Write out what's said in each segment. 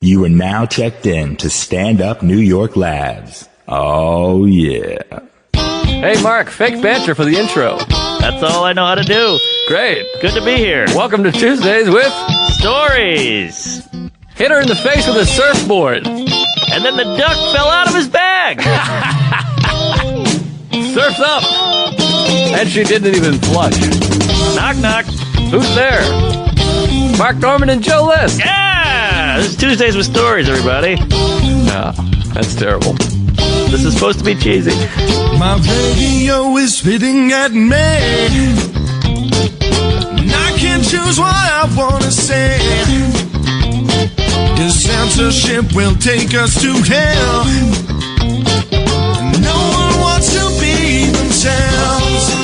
You are now checked in to Stand Up New York Labs. Oh, yeah. Hey, Mark, fake banter for the intro. That's all I know how to do. Great. Good to be here. Welcome to Tuesdays with Stories. Hit her in the face with a surfboard. And then the duck fell out of his bag. Surf's up. And she didn't even flush. Knock, knock. Who's there? Mark Norman and Joe List. Yeah! This is Tuesdays with Stories, everybody. No, that's terrible. This is supposed to be cheesy. My radio is spitting at me, and I can't choose what I want to say. His censorship will take us to hell, and no one wants to be themselves.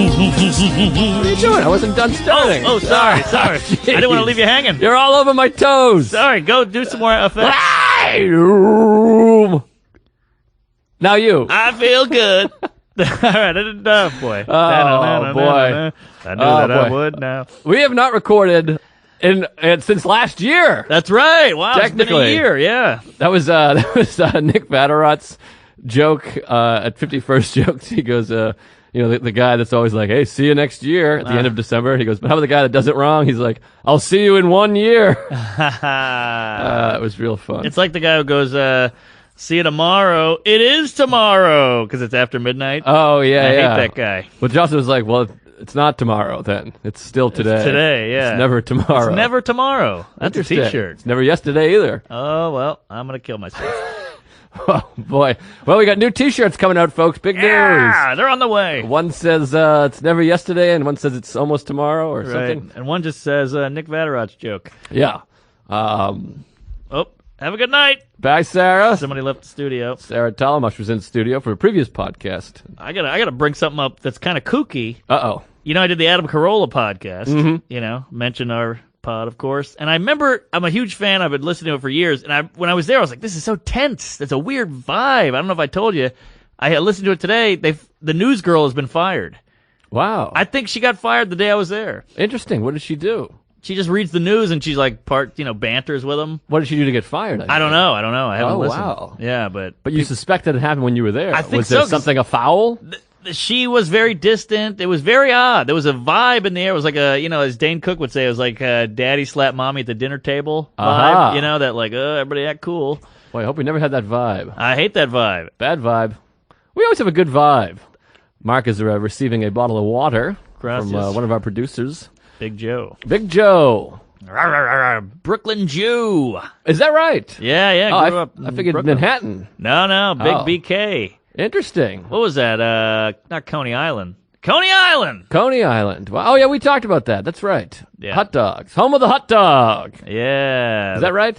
What are you doing? I wasn't done starting. Oh, sorry. I didn't want to leave you hanging. You're all over my toes. Sorry, go do some more effects. Now you. I feel good. All right, boy. Oh, boy. I knew that I would now. We have not recorded since last year. That's right. Wow, Technically. it's been a year, yeah. That was Nick Vatterot's joke at 51st Jokes. He goes, the guy that's always like, hey, see you next year at the end of December. He goes, but how about the guy that does it wrong? He's like, I'll see you in 1 year. It was real fun. It's like the guy who goes, see you tomorrow. It is tomorrow because it's after midnight. Oh, yeah, I yeah. hate that guy. But Johnson was like, well, it's not tomorrow then. It's still today. It's today, yeah. It's never tomorrow. It's never tomorrow. That's a Interesting. t-shirt. It's never yesterday either. Oh, well, I'm going to kill myself. Oh, boy. Well, we got new t-shirts coming out, folks. Big Yeah, news. they're on the way. One says it's never yesterday, and one says it's almost tomorrow or Right. something. And one just says Nick Vatterot's joke. Yeah. Oh, have a good night. Bye, Sarah. Somebody left the studio. Sarah Talamash was in the studio for a previous podcast. I gotta bring something up that's kind of kooky. Uh-oh. You know, I did the Adam Carolla podcast. Mm-hmm. Mention our pod, of course. And I remember, I'm a huge fan. I've been listening to it for years. And when I was there, I was like, this is so tense. That's a weird vibe. I don't know if I told you. I had listened to it today. The news girl has been fired. Wow. I think she got fired the day I was there. Interesting. What did she do? She just reads the news and she's like banters with them. What did she do to get fired? I don't know. I haven't listened. Wow. Yeah, but you suspected it happened when you were there. I think was so, there 'cause something afoul? she was very distant. It was very odd. There was a vibe in the air. It was like as Dane Cook would say, it was like daddy slap mommy at the dinner table vibe. Uh-huh. That like, everybody act cool. Boy, I hope we never had that vibe. I hate that vibe. Bad vibe. We always have a good vibe. Mark is receiving a bottle of water Gracias. from one of our producers. Big Joe. Big Joe. Brooklyn Jew. Is that right? Yeah. Oh, Grew up I in figured Brooklyn. Manhattan. No. Big Oh. BK. Interesting. What was that? Not Coney Island. Coney Island. Coney Island. Well, oh, yeah, we talked about that. That's right. Yeah. Hot dogs. Home of the hot dog. Yeah. Is that right?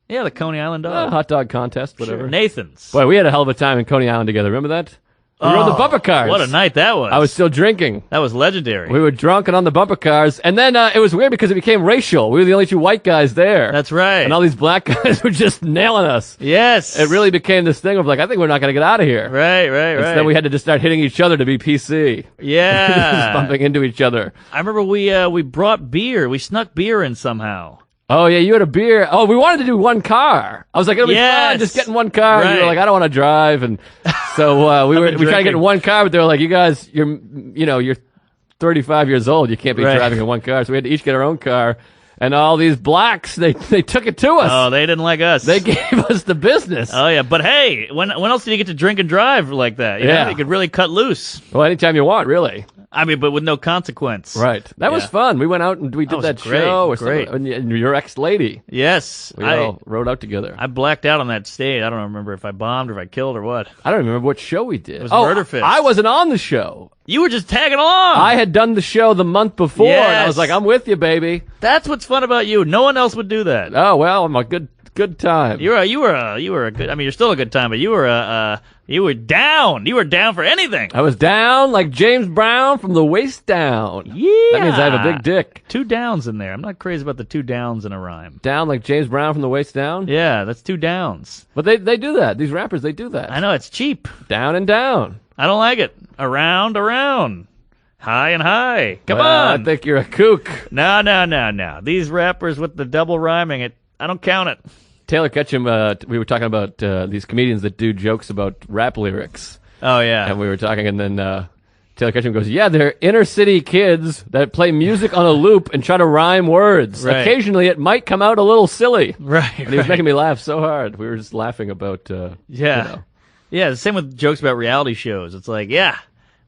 Yeah, the Coney Island dog. Hot dog contest, whatever. Sure. Nathan's. Boy, we had a hell of a time in Coney Island together. Remember that? We rode the bumper cars. What a night that was. I was still drinking. That was legendary. We were drunk and on the bumper cars. And then it was weird because it became racial. We were the only two white guys there. That's right. And all these black guys were just nailing us. Yes. It really became this thing of like, I think we're not going to get out of here. Right. And so then we had to just start hitting each other to be PC. Yeah. Just bumping into each other. I remember we brought beer. We snuck beer in somehow. Oh, yeah, you had a beer. Oh, we wanted to do one car. I was like, it'll be fun, just get in one car. And you were Right. like, I don't want to drive. And so we tried to get drinking. in one car, but they were like, you guys, you're 35 years old. You can't be Right. driving in one car. So we had to each get our own car. And all these blacks, they took it to us. Oh, they didn't like us. They gave us the business. Oh yeah, but hey, when else did you get to drink and drive like that? You know, Yeah. you could really cut loose. Well, anytime you want, really. I mean, but with no consequence. Right. That was Yeah. fun. We went out and we did was that great, show. great. And your ex-lady. Yes, We all rode out together. I blacked out on that stage. I don't remember if I bombed or if I killed or what. I don't remember what show we did. It was Murder Fist. I wasn't on the show. You were just tagging along. I had done the show the month before, and I was Yes. like, I'm with you, baby. That's what's fun about you. No one else would do that. Oh, well, I'm a good time. You were a good. I mean, you're still a good time, but you were down. You were down for anything. I was down like James Brown from the waist down. Yeah. That means I have a big dick. 2 downs in there. I'm not crazy about the 2 downs in a rhyme. Down like James Brown from the waist down? Yeah, that's 2 downs. But they do that. These rappers, they do that. I know, it's cheap. Down and down. I don't like it. Around. High and high. Come Well, on. I think you're a kook. No. These rappers with the double rhyming, I don't count it. Taylor Ketchum, we were talking about these comedians that do jokes about rap lyrics. Oh, yeah. And we were talking, and then Taylor Ketchum goes, yeah, they're inner city kids that play music on a loop and try to rhyme words. Right. Occasionally, it might come out a little silly. Right. And he was making me laugh so hard. We were just laughing about, Yeah. you know. Yeah, the same with jokes about reality shows. It's like, yeah,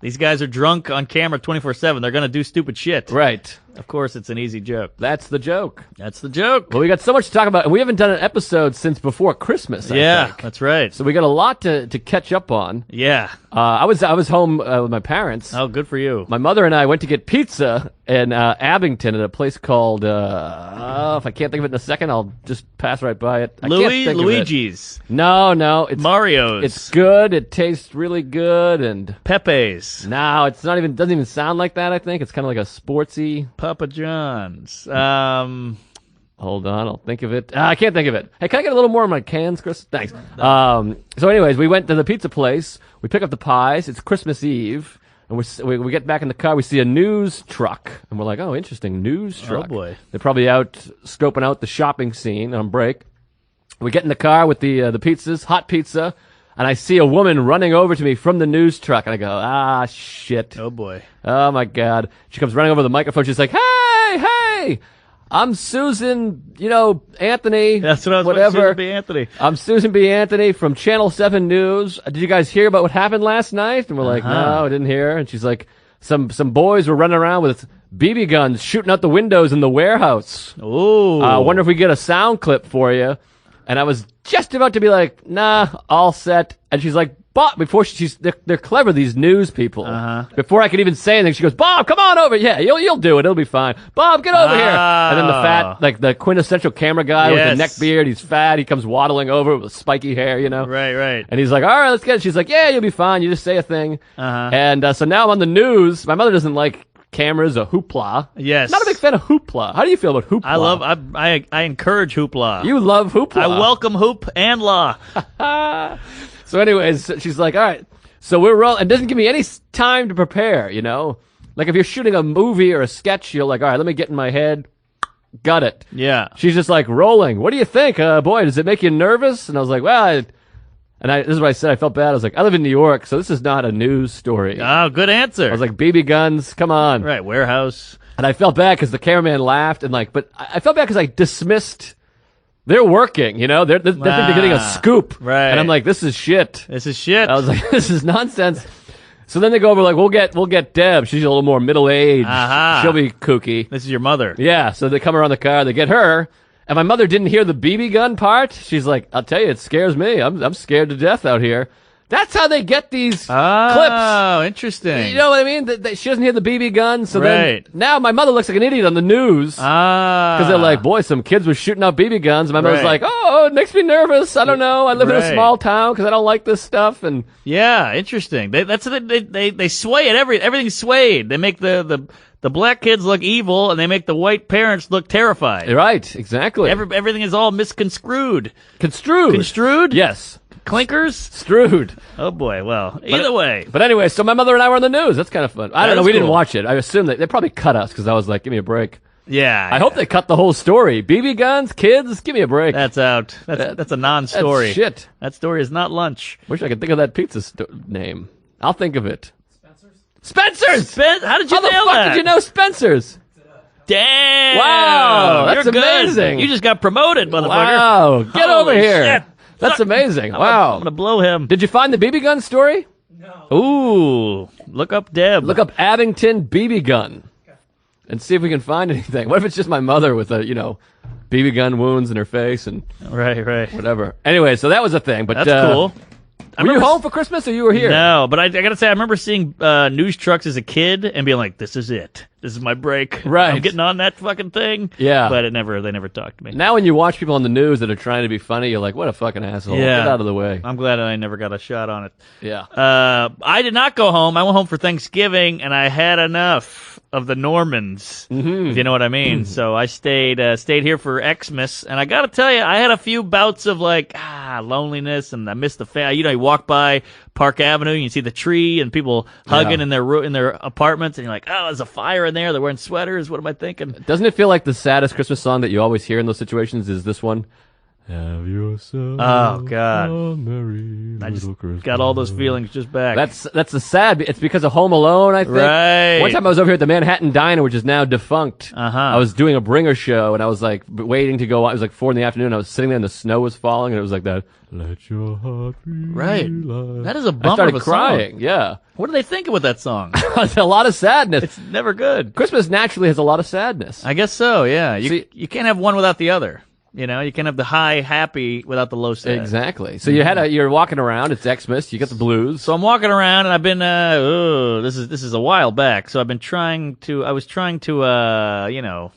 these guys are drunk on camera 24/7. They're going to do stupid shit. Right. Of course, it's an easy joke. That's the joke. That's the joke. Well, we got so much to talk about, and we haven't done an episode since before Christmas, I Yeah, think. that's right. So we got a lot to catch up on. Yeah. I was home with my parents. Oh, good for you. My mother and I went to get pizza in Abington at a place called, if I can't think of it in a second, I'll just pass right by it. I can't think of it. Luigi's. No, it's Mario's. It's good. It tastes really good, and Pepe's. no, it's not even. Doesn't even sound like that. I think it's kind of like a sportsy. Papa John's. Hold on, I'll think of it. I can't think of it. Hey, can I get a little more of my cans, Chris? Thanks. So anyways, we went to the pizza place. We pick up the pies. It's Christmas Eve. And we get back in the car. We see a news truck. And we're like, oh, interesting, news truck. Oh, boy. They're probably out scoping out the shopping scene on break. We get in the car with the pizzas, hot pizza. And I see a woman running over to me from the news truck. And I go, shit. Oh, boy. Oh, my God. She comes running over the microphone. She's like, hey, I'm Susan, Anthony. That's what I was whatever. to be, Anthony. I'm Susan B. Anthony from Channel 7 News. Did you guys hear about what happened last night? And we're like, no, I didn't hear. And she's like, some boys were running around with BB guns shooting out the windows in the warehouse. Ooh. I wonder if we get a sound clip for you. And I was just about to be like, nah, all set. And she's like, Bob, before they're clever, these news people. Before I could even say anything, she goes, Bob, come on over. Yeah, you'll do it. It'll be fine. Bob, get over here. And then the fat, like the quintessential camera guy with the neck beard, he's fat. He comes waddling over with spiky hair, Right. And he's like, all right, let's get it. She's like, yeah, you'll be fine. You just say a thing. And so now I'm on the news. My mother doesn't like cameras or hoopla. Yes. Not a big fan of hoopla. How do you feel about hoopla? I encourage hoopla. You love hoopla. I welcome hoop and la. So anyways, she's like, all right. So we're rolling. It doesn't give me any time to prepare, Like if you're shooting a movie or a sketch, you're like, all right, let me get in my head. Got it. Yeah. She's just like, rolling. What do you think? Boy, does it make you nervous? And I was like, well, this is what I said. I felt bad. I was like, I live in New York, so this is not a news story. Oh, good answer. I was like, BB guns, come on. Right, warehouse. And I felt bad because the cameraman laughed but I felt bad because I dismissed. They're working, They think they're getting a scoop. Right. And I'm like, this is shit. This is shit. I was like, this is nonsense. So then they go over like, we'll get Deb. She's a little more middle-aged. Aha. She'll be kooky. This is your mother. Yeah. So they come around the car. They get her. And my mother didn't hear the BB gun part. She's like, I'll tell you, it scares me. I'm scared to death out here. That's how they get these clips. Oh, interesting. You know what I mean? She doesn't hear the BB gun. So Right. then now my mother looks like an idiot on the news. Because they're like, boy, some kids were shooting out BB guns. And my mother's Right. like, oh, it makes me nervous. I don't know. I live in a Right. small town because I don't like this stuff. And Yeah, interesting. They sway it. Everything's swayed. They make the black kids look evil, and they make the white parents look terrified. right, exactly. Everything is all misconstrued. Construed. Construed? Yes. Clinkers? Strued. Oh boy. Well, either way. But anyway, so my mother and I were on the news. That's kind of fun. I don't know. is We didn't cool. watch it. I assume they probably cut us because I was like, give me a break. Yeah. I hope they cut the whole story. BB guns, kids, give me a break. That's out. That's a non-story. That's shit. That story is not lunch. Wish I could think of that pizza name. I'll think of it. Spencer's. How did you How the nail fuck that? did you know Spencer's? Damn! Wow, that's You're good. amazing. You just got promoted, motherfucker. Wow, get over Holy here. shit. That's amazing. I'm Wow. gonna blow him. Did you find the BB gun story? Ooh, look up Deb. Look up Abington BB gun and see if we can find anything. What if it's just my mother with a, BB gun wounds in her face and Right. whatever. Anyway, so that was a thing. But That's cool. Were you home for Christmas or you were here? No, but I gotta say, I remember seeing news trucks as a kid and being like, "This is it. This is my break. Right. I'm getting on that fucking thing. Yeah. But they never talked to me. Now when you watch people on the news that are trying to be funny, you're like, what a fucking asshole. Yeah. Get out of the way. I'm glad I never got a shot on it. Yeah. I did not go home. I went home for Thanksgiving, and I had enough of the Normans, if you know what I mean. So I stayed here for Xmas, and I got to tell you, I had a few bouts of like loneliness, and I missed the family. You know, you walk by Park Avenue, and you see the tree, and people hugging in their apartments, and you're like, oh, there's a fire in there. They're wearing sweaters. What am I thinking? Doesn't it feel like the saddest Christmas song that you always hear in those situations is this one? Have yourself Oh God, a merry I just little Christmas. got all those feelings just back. That's the sad. It's because of Home Alone, I think. Right. One time I was over here at the Manhattan Diner, which is now defunct. Uh-huh. I was doing a bringer show, and I was like waiting to go. It was like 4 PM. I was sitting there, and the snow was falling, and it was like that. Let your heart be Right. light. That is a I bummer started of a song. crying. Yeah, What are they thinking with that song? it's a lot of sadness. It's never good. Christmas naturally has a lot of sadness. I guess so. Yeah. See- You can't have one without the other. You know, you can't have the high happy without the low sad. Exactly. So you're walking around. It's Xmas. You got the blues. So I'm walking around, and I've been this is a while back. So I was trying to you know,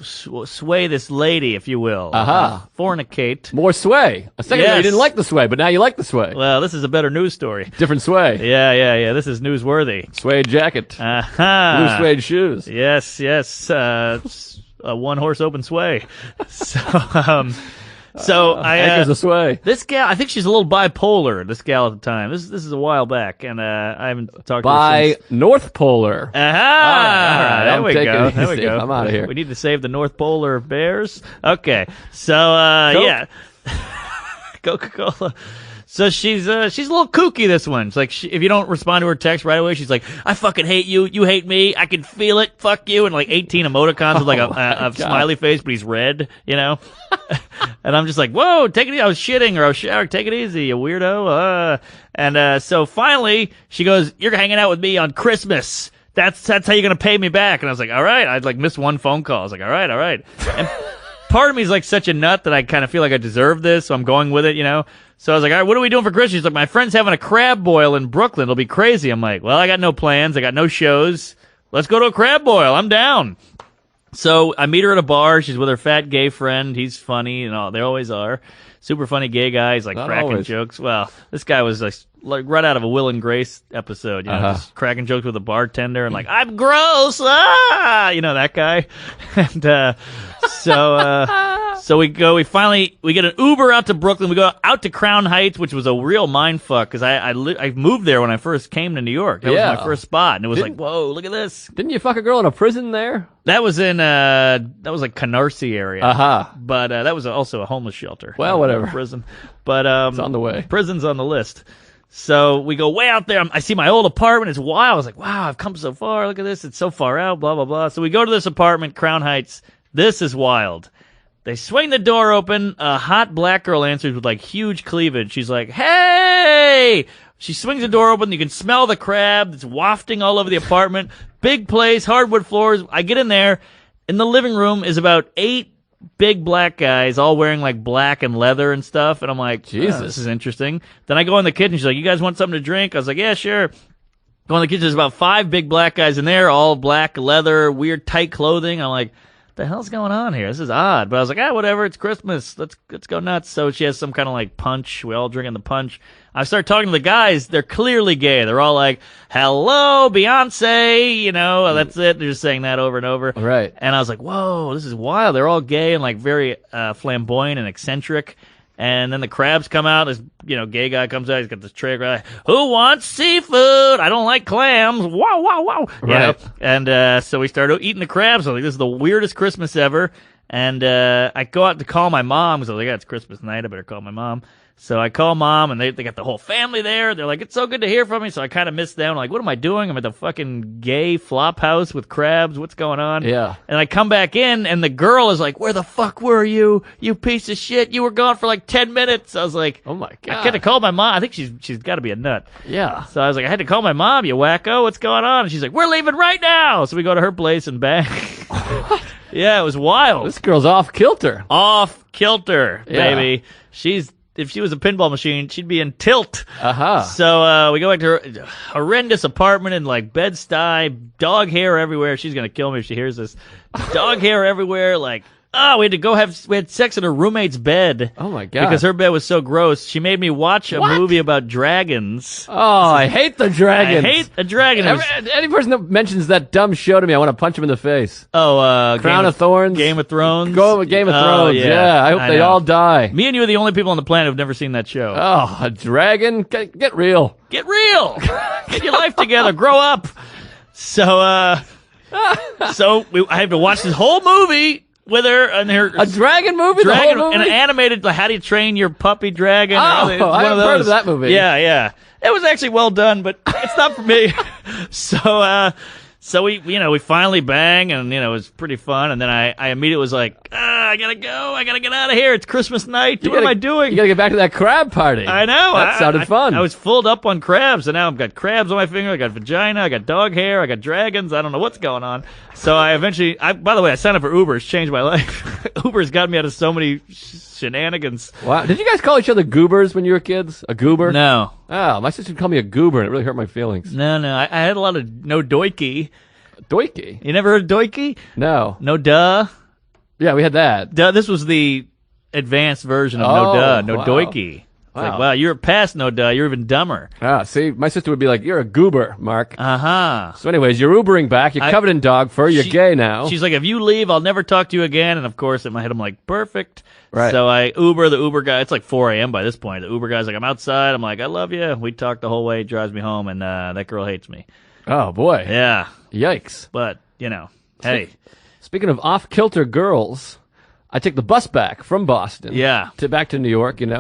sway this lady, if you will. Aha. Fornicate. More sway. A second ago you Yes. didn't like the sway, but now you like the sway. Well, this is a better news story. Different sway. Yeah. This is newsworthy. Suede jacket. Aha. Blue suede shoes. Yes. A one horse open sway. So Anchors of sway. this gal, I think she's a little bipolar. This gal at the time. This is a while back, and I haven't talked to her By since. North Polar. Aha! All right, There I'm we taking go. it There we easy. go. I'm outta here. We need to save the North Polar bears. Okay, so Coke? yeah, Coca-Cola. So she's a little kooky, this one. It's like, if you don't respond to her text right away, she's like, I fucking hate you. You hate me. I can feel it. Fuck you. And like 18 emoticons with like a smiley face, but he's red, you know? And I'm just like, whoa, take it easy. I was shitting or I was showering. Take it easy, you weirdo. So finally she goes, you're hanging out with me on Christmas. That's how you're going to pay me back. And I was like, all right. I'd like missed one phone call. I was like, all right. And part of me is like such a nut that I kind of feel like I deserve this. So I'm going with it, you know? So I was like, all right, what are we doing for Christmas? She's like, my friend's having a crab boil in Brooklyn. It'll be crazy. I'm like, well, I got no plans. I got no shows. Let's go to a crab boil. I'm down. So I meet her at a bar. She's with her fat gay friend. He's funny and all. They always are. Super funny gay guy. He's like Not cracking always. jokes. Well, this guy was like right out of a Will and Grace episode, you know, just cracking jokes with a bartender and like, I'm gross. You know, that guy. And, so we get an Uber out to Brooklyn. We go out to Crown Heights, which was a real mind fuck because I moved there when I first came to New York. That was my first spot, and it was like, whoa, look at this. Didn't you fuck a girl in a prison there? That was in that was like Canarsie area. But that was also a homeless shelter. Well, whatever. Prison, but It's on the way. Prison's on the list. So we go way out there. I see my old apartment. It's wild. I was like, wow, I've come so far. Look at this. It's so far out. Blah blah blah. So we go to this apartment, Crown Heights. This is wild. They swing the door open. A hot black girl answers with like huge cleavage. She's like, hey! She swings the door open. You can smell the crab. It's wafting all over the apartment. Big place, hardwood floors. I get in there. In the living room is about 8 big black guys all wearing like black and leather and stuff. And I'm like, Jesus. this is interesting. Then I go in the kitchen. She's like, you guys want something to drink? I was like, yeah, sure. Go in the kitchen. There's about 5 big black guys in there, all black leather, weird tight clothing. I'm like, the hell's going on here? This is odd. But I was like, whatever. It's Christmas. Let's go nuts. So she has some kind of like punch. We all drinking the punch. I start talking to the guys. They're clearly gay. They're all like, hello, Beyonce. You know, that's it. They're just saying that over and over. Right. And I was like, whoa, this is wild. They're all gay and like very flamboyant and eccentric. And then the crabs come out. This, gay guy comes out. He's got this tray. Like, who wants seafood? I don't like clams. Wow, wow, wow. Right. And so we started eating the crabs. I was like, this is the weirdest Christmas ever. And I go out to call my mom. So I was like, it's Christmas night. I better call my mom. So I call mom, and they got the whole family there. They're like, it's so good to hear from you. So I kind of missed them. I'm like, what am I doing? I'm at the fucking gay flop house with crabs. What's going on? Yeah. And I come back in, and the girl is like, where the fuck were you? You piece of shit. You were gone for like 10 minutes. I was like, Oh, my God. I had to call my mom. I think she's got to be a nut. Yeah. So I was like, I had to call my mom, you wacko. What's going on? And she's like, we're leaving right now. So we go to her place and back. Yeah, it was wild. This girl's off kilter. Off kilter, Yeah. baby. She's if she was a pinball machine, she'd be in Tilt. Uh-huh. So we go back to her horrendous apartment in like Bed-Stuy, dog hair everywhere. She's gonna kill me if she hears this. Dog hair everywhere, like. Oh, we had sex in her roommate's bed. Oh my God. Because her bed was so gross. She made me watch a movie about dragons. Oh, I hate the dragons. I hate a dragon. Any person that mentions that dumb show to me, I want to punch him in the face. Crown of Thorns. Game of Thrones. Go with Game of Thrones. Yeah. I hope they know. all die. Me and you are the only people on the planet who've never seen that show. Oh, a dragon? Get real. Get real. Get your life together. Grow up. So, I have to watch this whole movie with her and her A dragon movie? The whole movie? an animated, like, how do you train your puppy dragon? Oh, It's one I haven't heard of that movie. Yeah. It was actually well done, but it's not for me. So we finally bang, and it was pretty fun. And then I immediately was like, I gotta go, I gotta get out of here. It's Christmas night. What am I doing? You gotta get back to that crab party. I know. That sounded fun. I was filled up on crabs, and now I've got crabs on my finger. I got vagina. I got dog hair. I got dragons. I don't know what's going on. So I eventually, by the way, I signed up for Uber. It's changed my life. Uber's got me out of so many shenanigans. Wow. Did you guys call each other goobers when you were kids? A goober? No. Oh, my sister called me a goober, and it really hurt my feelings. No. I had a lot of no doikey. Doikey? You never heard of doikey? No. No duh. Yeah, we had that. Duh. This was the advanced version of Oh, no duh. No wow. doikey. It's Wow. like, wow, you're past no duh. You're even dumber. Ah, see, my sister would be like, "You're a goober, Mark." Uh-huh. So, anyways, you're Ubering back. You're covered in dog fur. You're gay now. She's like, if you leave, I'll never talk to you again. And of course, in my head, I'm like, perfect. Right. So I Uber the Uber guy. It's like 4 a.m. by this point. The Uber guy's like, I'm outside. I'm like, I love you. We talked the whole way. He drives me home, and that girl hates me. Oh boy. Yeah, Yikes. but hey, Speaking of off-kilter girls, I take the bus back from Boston. Yeah. Back to New York, and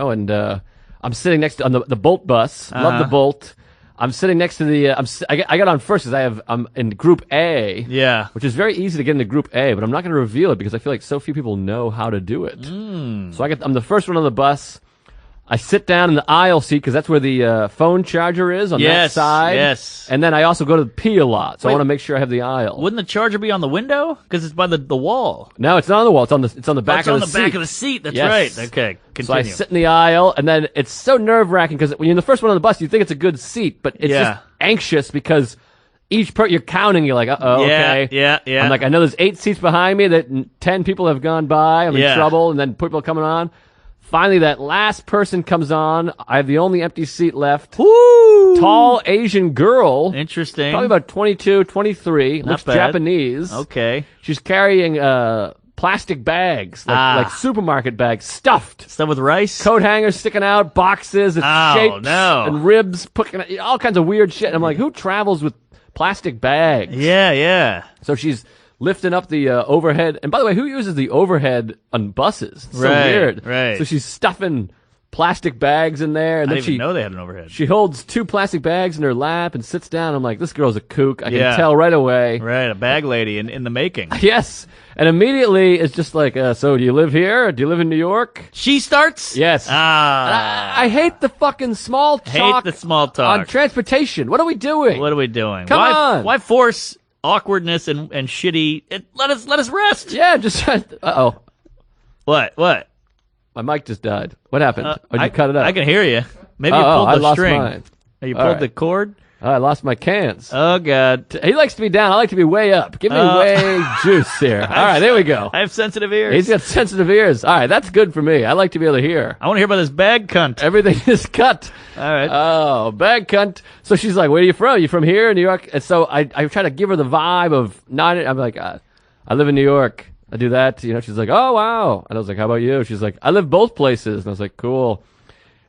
I'm sitting next to on the Bolt bus. Love the Uh-huh. Bolt. I'm sitting next to the. I got on first because I'm in Group A. yeah. Which is very easy to get into Group A, but I'm not going to reveal it because I feel like so few people know how to do it. So I'm the first one on the bus. I sit down in the aisle seat because that's where the phone charger is on that Yes, side. yes. And then I also go to the pee a lot, so I Wait. want to make sure I have the aisle. Wouldn't the charger be on the window? Because it's by the wall. No, it's not on the wall. It's on the back It's of on the the seat. back of the seat. That's Yes. right. Okay, So I continue. sit in the aisle, and then it's so nerve-wracking because when you're the first one on the bus, you think it's a good seat, but it's Yeah. just anxious because you're counting. You're like, uh-oh, Yeah, okay. yeah. I'm like, I know there's 8 seats behind me that 10 people have gone by. I'm Yeah. in trouble, and then people are coming on. Finally, that last person comes on. I have the only empty seat left. Woo! Tall Asian girl. Interesting. Probably about 22, 23. Looks bad. Japanese. Okay. She's carrying plastic bags, like supermarket bags, stuffed. Stuff with rice? Coat hangers sticking out, boxes, it's Oh, shapes no. and ribs, all kinds of weird shit. And I'm like, who travels with plastic bags? Yeah. So she's lifting up the overhead. And by the way, who uses the overhead on buses? It's so Right, weird. right. So she's stuffing plastic bags in there, and I then didn't even know they had an overhead. she holds 2 plastic bags in her lap and sits down. I'm like, this girl's a kook. I Yeah. can tell right away. Right, a bag lady in the making. Yes. And immediately it's just like, so do you live here? Do you live in New York? She starts? Yes. I hate the fucking small talk. Hate the small talk. On transportation. What are we doing? What are we doing? Come on. Why force awkwardness and shitty? Let us rest. Yeah, just uh-oh. What? My mic just died. What happened? Did you cut it out? I can hear you. Maybe you Oh, pulled I the lost string. mine. Oh, you All pulled right. the cord? I lost my cans. Oh God. He likes to be down. I like to be way up. Give me way juice here. All right, there we go. I have sensitive ears. He's got sensitive ears. All right, that's good for me. I like to be able to hear. I want to hear about this bag cunt. Everything is cut. All right. Oh, bag cunt. So she's like, where are you from? You from here in New York? And so I try to give her the vibe of not, I'm like, I live in New York. I do that. She's like, oh, wow. And I was like, how about you? She's like, I live both places. And I was like, cool.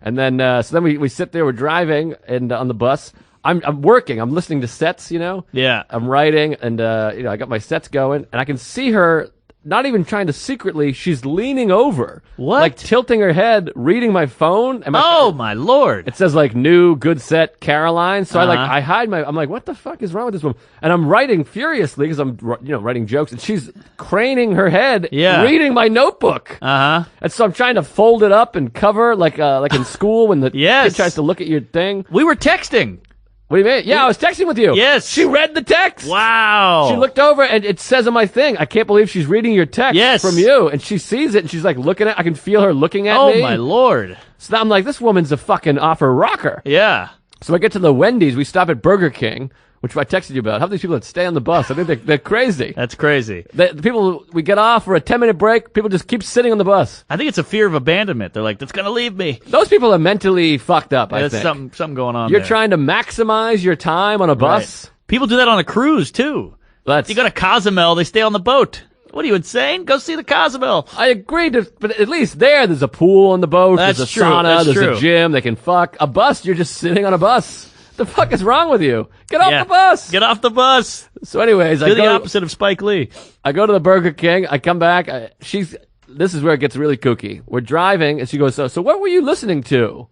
And then, so then we sit there, we're driving and on the bus. I'm working. I'm listening to sets, Yeah. I'm writing and, I got my sets going and I can see her not even trying to secretly, she's leaning over. What? Like tilting her head, reading my phone. And Oh my Lord. it says like new good set Caroline. So Uh-huh. I hide I'm like, what the fuck is wrong with this woman? And I'm writing furiously because I'm, writing jokes and she's craning her head, Yeah. reading my notebook. Uh-huh. And so I'm trying to fold it up and cover like in school when the Yes. kid tries to look at your thing. We were texting. What do you mean? Yeah, I was texting with you. Yes. She read the text. Wow. She looked over and it says on my thing, I can't believe she's reading your text Yes. from you. And she sees it and she's like looking at, I can feel her looking at me. Oh, my Lord. So I'm like, this woman's a fucking offer rocker. Yeah. So I get to the Wendy's, we stop at Burger King, which I texted you about. How many people that stay on the bus? I think they're crazy. That's crazy. The people, we get off for a 10-minute break, people just keep sitting on the bus. I think it's a fear of abandonment. They're like, that's going to leave me. Those people are mentally fucked up, I There's think. something going on You're there. trying to maximize your time on a bus. Right. People do that on a cruise, too. That's, You go to Cozumel, they stay on the boat. What are you, insane? Go see the Cozumel. I agree, but at least there's a pool on the boat, That's there's a true, sauna, that's there's true. a gym, they can fuck. A bus, you're just sitting on a bus. The fuck is wrong with you? Get off Yeah. the bus! Get off the bus. So anyways, Do the opposite of Spike Lee. I go to the Burger King. I come back. This is where it gets really kooky. We're driving, and she goes, so what were you listening to?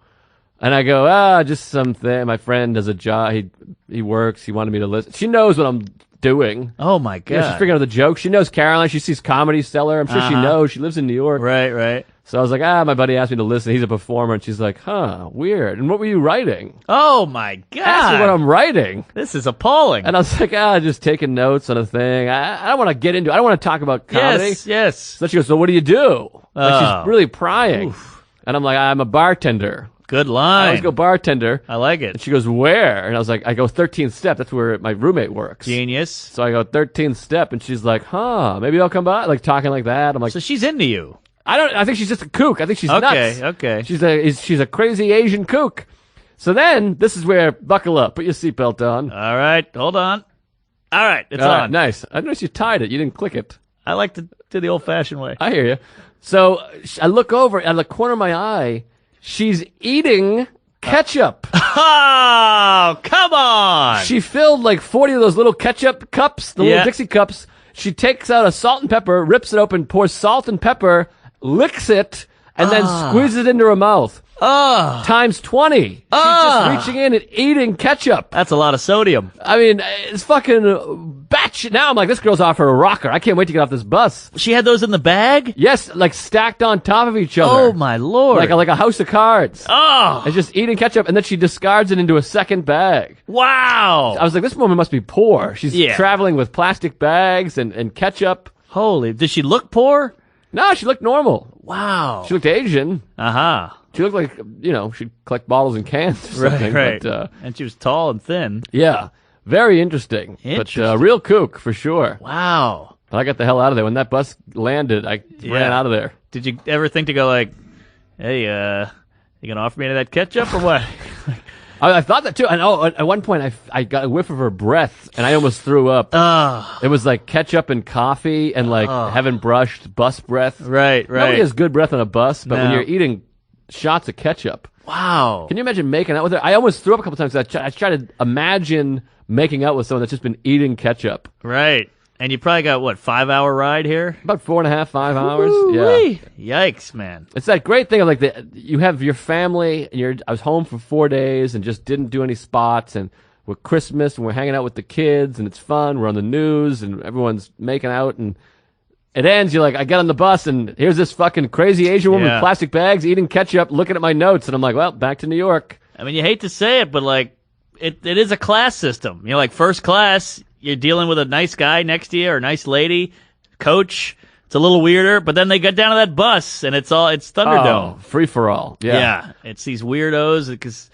And I go, just something. My friend does a job. He works. He wanted me to listen. She knows what I'm doing. Oh, my God. Yeah, she's figuring out the joke. She knows Caroline. She sees Comedy Cellar. I'm sure she knows. She lives in New York. Right. So I was like, my buddy asked me to listen. He's a performer. And she's like, weird. And what were you writing? Oh, my God. Ask me what I'm writing. This is appalling. And I was like, just taking notes on a thing. I don't want to get into it. I don't want to talk about comedy. Yes. So she goes, so what do you do? Like Oh. she's really prying. And I'm like, I'm a bartender. Good I line. always go bartender. I like And it. she goes, where? And I was like, I go 13th step. That's where my roommate works. Genius. So I go 13th step. And she's like, maybe I'll come by. Like talking like that. I'm like, So she's into you. I think she's just a kook. I think she's nuts. Okay. She's a crazy Asian kook. So then, this is where, buckle up, put your seatbelt on. All right. Hold on. All right. It's All right, on. nice. I noticed you tied it. You didn't click it. I like to do the old-fashioned way. I hear you. So I look over at the corner of my eye. She's eating ketchup. Oh, come on. She filled like 40 of those little ketchup cups, the Yeah. little Dixie cups. She takes out a salt and pepper, rips it open, pours salt and pepper, licks it, and then squeezes it into her mouth. Times 20. She's just reaching in and eating ketchup. That's a lot of sodium. I mean, it's fucking batshit. Now I'm like, this girl's off her a rocker. I can't wait to get off this bus. She had those in the bag? Yes, like stacked on top of each other. Oh, my Lord. Like a house of cards. Oh, And just eating ketchup, and then she discards it into a second bag. wow. I was like, this woman must be poor. She's Yeah. traveling with plastic bags and ketchup. Holy. Did she look poor? No, she looked normal. Wow. She looked Asian. Uh-huh. She looked like, she'd collect bottles and cans or something. Right. But, And she was tall and thin. yeah, very interesting. Interesting. But real kook, for sure. Wow. But I got the hell out of there. When that bus landed, I ran out of there. Did you ever think to go like, hey, you gonna offer me any of that ketchup or what? I thought that too. And at one point, I got a whiff of her breath, and I almost threw up. It was like ketchup and coffee and like haven't brushed bus breath. Right. Nobody has good breath on a bus, but when No. you're eating shots of ketchup, Wow. can you imagine making out with her? I almost threw up a couple times. I tried to imagine making out with someone that's just been eating ketchup. Right. And you probably got, 5-hour ride here? About 4.5, 5 hours. Woo-wee. Yeah. Yikes, man. It's that great thing of like you have your family and I was home for 4 days and just didn't do any spots, and we're Christmas and we're hanging out with the kids and it's fun. We're on the news and everyone's making out, and it ends. You're like, I get on the bus and here's this fucking crazy Asian woman Yeah. with plastic bags eating ketchup, looking at my notes, and I'm like, well, back to New York. I mean, you hate to say it, but like, it is a class system. Like first class, you're dealing with a nice guy next to you or a nice lady, coach. It's a little weirder, but then they get down to that bus and it's Thunderdome. Oh, free for all. Yeah. It's these weirdos because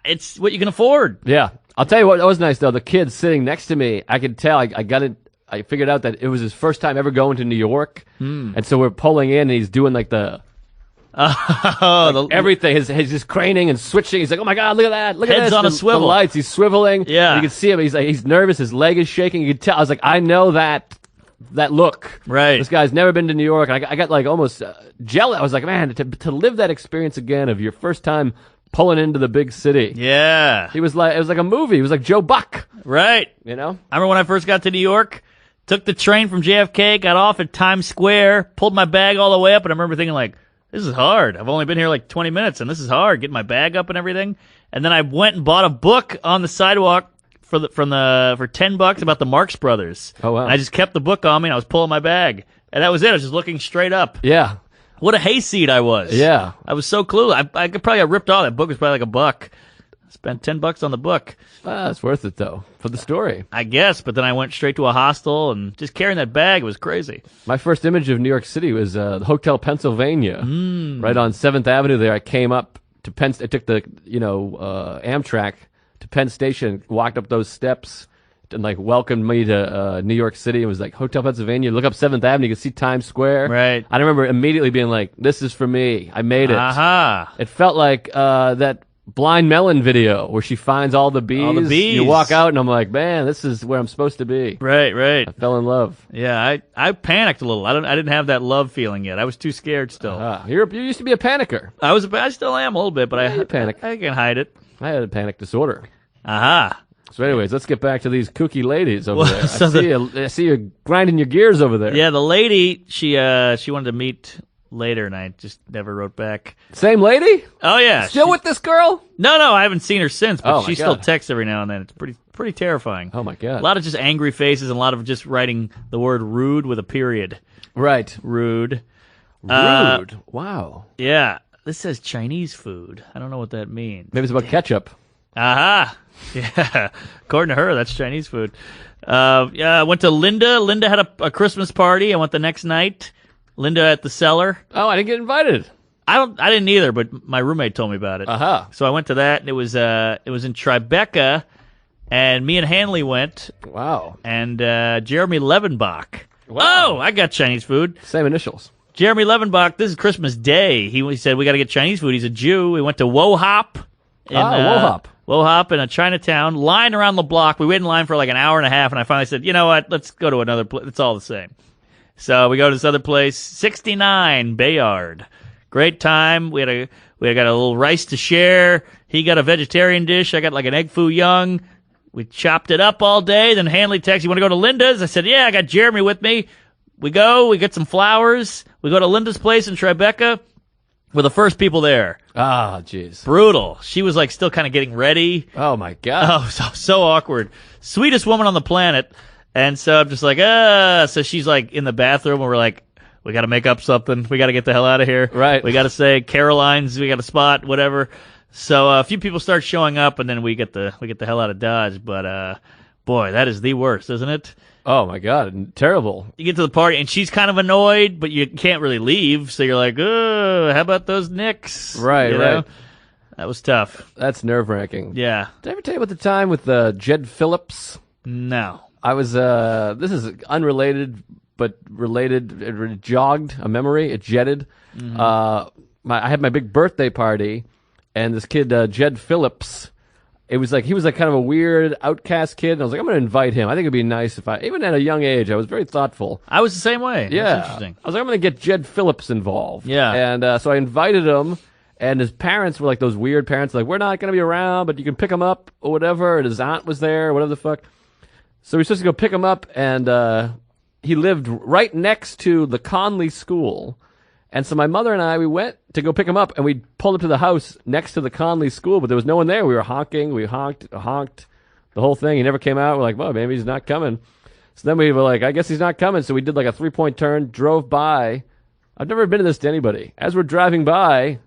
it's what you can afford. Yeah. I'll tell you what was nice though. The kid sitting next to me, I could tell. I got it. I figured out that it was his first time ever going to New York, and so we're pulling in, and he's doing like everything. He's just craning and switching. He's like, "Oh my god, look at that! Look at Head's this!" on a The swivel. lights. He's swiveling. Yeah. You can see him. He's nervous. His leg is shaking. You could tell. I was like, I know that look. Right. This guy's never been to New York. And I got like almost jealous. I was like, man, to live that experience again of your first time pulling into the big city. Yeah. He was like, it was like a movie. He was like Joe Buck. Right. You know. I remember when I first got to New York, took the train from JFK, got off at Times Square, pulled my bag all the way up, and I remember thinking like, this is hard. I've only been here like 20 minutes, and this is hard, getting my bag up and everything. And then I went and bought a book on the sidewalk for $10 about the Marx Brothers. Oh, wow. And I just kept the book on me, and I was pulling my bag. And that was it. I was just looking straight up. Yeah. What a hayseed I was. Yeah. I was so clueless. I could probably have ripped off. That book was probably like $1. Spent $10 on the book, It's worth it though for the story. I guess. But then I went straight to a hostel and just carrying that bag was crazy. My first image of New York City was the Hotel Pennsylvania, right on 7th Avenue. There, I came up to Penn. I took the Amtrak to Penn Station, walked up those steps, and like welcomed me to New York City. It was like Hotel Pennsylvania. Look up 7th Avenue, you can see Times Square. Right. I remember immediately being like, "This is for me. I made it." Aha. It felt like that Blind Melon video where she finds all the bees. All the bees. You walk out, and I'm like, "Man, this is where I'm supposed to be." Right. Right. I fell in love. Yeah. I panicked a little. I didn't have that love feeling yet. I was too scared still. You used to be a panicker. I still am a little bit, but you panic. I can hide it. I had a panic disorder. Aha. So, anyways, let's get back to these kooky ladies over there. so I see you grinding your gears over there. Yeah, the lady, she wanted to meet later, and I just never wrote back. Same lady? Oh yeah, Still with this girl? No, I haven't seen her since, but Oh, my she still God. texts every now and then. It's pretty terrifying. Oh my A God! lot of just angry faces, and a lot of just writing the word rude with a period. Right, Rude. rude. Wow. Yeah, this says Chinese food. I don't know what that means. Maybe it's about ketchup. Aha. Yeah. According to her, that's Chinese food. Yeah, I went to Linda. Linda had a Christmas party. I went the next night. Linda at the Cellar. Oh, I didn't get invited. I didn't either, but my roommate told me about it. So I went to that, and it was in Tribeca, and me and Hanley went, Wow. and Jeremy Levenbach. Wow. Oh, I got Chinese food. Same initials. Jeremy Levenbach, this is Christmas Day. He said, we got to get Chinese food. He's a Jew. We went to Wohop. Wohop. Wohop in a Chinatown, line around the block. We waited in line for like an hour and a half, and I finally said, you know what, let's go to another place. It's all the same. So we go to this other place, 69 Bayard. Great time. We got a little rice to share. He got a vegetarian dish. I got like an egg foo young. We chopped it up all day. Then Hanley texted, you want to go to Linda's? I said, yeah, I got Jeremy with me. We get some flowers. We go to Linda's place in Tribeca. We're the first people there. Ah, jeez. Brutal. She was like still kind of getting ready. Oh my God. Oh, so awkward. Sweetest woman on the planet. And so I'm just like, so she's like in the bathroom and we're like, we got to make up something. We got to get the hell out of here. Right. We got to say Caroline's, we got a spot, whatever. So a few people start showing up and then we get the hell out of Dodge. But, boy, that is the worst, isn't it? Oh my God. Terrible. You get to the party and she's kind of annoyed, but you can't really leave. So you're like, how about those Knicks? Right, You know? right. That was tough. That's nerve-wracking. Yeah. Did I ever tell you about the time with Jed Phillips? No. I was, this is unrelated, but related. It jogged a memory. It jetted. I had my big birthday party, and this kid, Jed Phillips, he was like kind of a weird outcast kid. And I was like, I'm going to invite him. I think it'd be nice if even at a young age, I was very thoughtful. I was the same way. Yeah. That's interesting. I was like, I'm going to get Jed Phillips involved. Yeah. And so I invited him, and his parents were like those weird parents, like, we're not going to be around, but you can pick him up or whatever. And his aunt was there, whatever the fuck. So we were supposed to go pick him up, and he lived right next to the Conley School. And so my mother and I, we went to go pick him up, and we pulled up to the house next to the Conley School, but there was no one there. We were honking. We honked, the whole thing. He never came out. We're like, well, maybe he's not coming. So then we were like, I guess he's not coming. So we did like a 3-point turn, drove by. I've never admitted this to anybody. As we're driving by,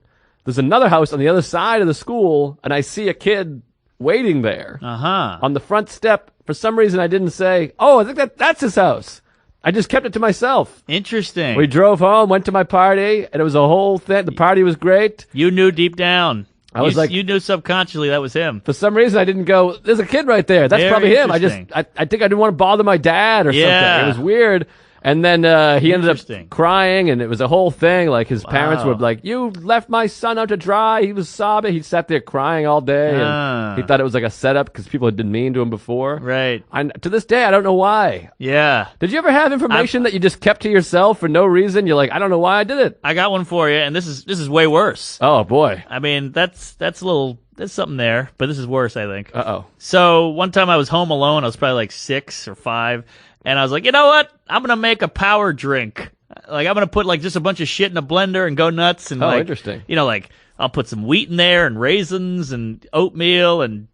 there's another house on the other side of the school, and I see a kid waiting there on the front step. For some reason, I didn't say, oh, I think that's his house. I just kept it to myself. Interesting. We drove home, went to my party, and it was a whole thing. The party was great. You knew deep down. I was like, you knew subconsciously that was him. For some reason, I didn't go, there's a kid right there. That's Very probably him. I interesting. think I didn't want to bother my dad or Yeah. something. It was weird. And then he ended up Interesting. crying, and it was a whole thing. Like, his parents Wow. were like, you left my son out to dry. He was sobbing. He sat there crying all day. And he thought it was like a setup because people had been mean to him before. Right. To this day, I don't know why. Yeah. Did you ever have information that you just kept to yourself for no reason? You're like, I don't know why I did it. I got one for you, and this is way worse. Oh, boy. I mean, that's something there, but this is worse, I think. Uh-oh. So one time I was home alone. I was probably like 6 or 5. And I was like, you know what? I'm going to make a power drink. Like, I'm going to put like just a bunch of shit in a blender and go nuts. And Oh, like, interesting. You know, like I'll put some wheat in there and raisins and oatmeal and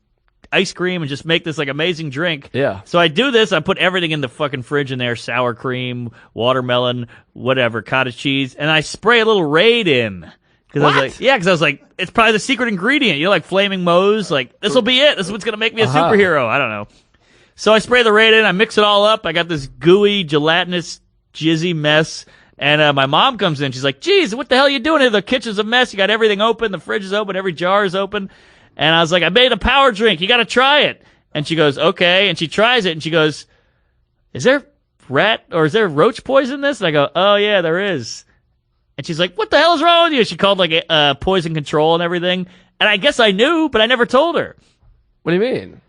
ice cream and just make this like amazing drink. Yeah. So I do this. I put everything in the fucking fridge in there. Sour cream, watermelon, whatever, cottage cheese. And I spray a little Raid in. Because I was like, yeah, because I was like, it's probably the secret ingredient. You know, like Flaming Moe's. Like, this will be it. This is what's going to make me a superhero. I don't know. So I spray the Raid in. I mix it all up. I got this gooey, gelatinous, jizzy mess. And my mom comes in. She's like, geez, what the hell are you doing here? The kitchen's a mess. You got everything open. The fridge is open. Every jar is open. And I was like, I made a power drink. You got to try it. And she goes, okay. And she tries it. And she goes, is there rat or is there roach poison in this? And I go, oh, yeah, there is. And she's like, what the hell is wrong with you? She called like poison control and everything. And I guess I knew, but I never told her. What do you mean?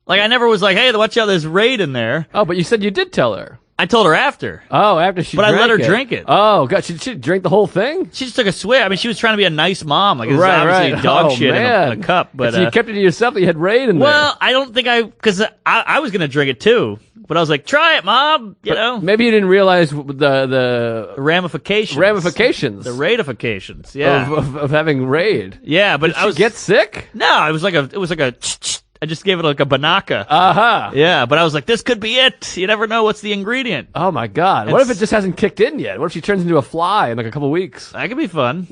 Like, I never was like, hey, watch out, there's Raid in there. Oh, but you said you did tell her. I told her after. Oh, after she But drank I let her it. drink it. Oh, God. She drink the whole thing? She just took a swig. I mean, she was trying to be a nice mom. Like, it was Right, obviously right. dog Oh, shit in man. a cup. But so you kept it to yourself that you had Raid in there. well, I don't think because I was going to drink it too. But I was like, try it, Mom. You know? Maybe you didn't realize the Ramifications. ramifications The raidifications. Yeah. of having Raid. Yeah, but Did I she was. get sick? No, it was like a. I just gave it like a banaka. Uh-huh. Yeah, but I was like, this could be it. You never know what's the ingredient. Oh, my God. What if it just hasn't kicked in yet? What if she turns into a fly in like a couple weeks? That could be fun.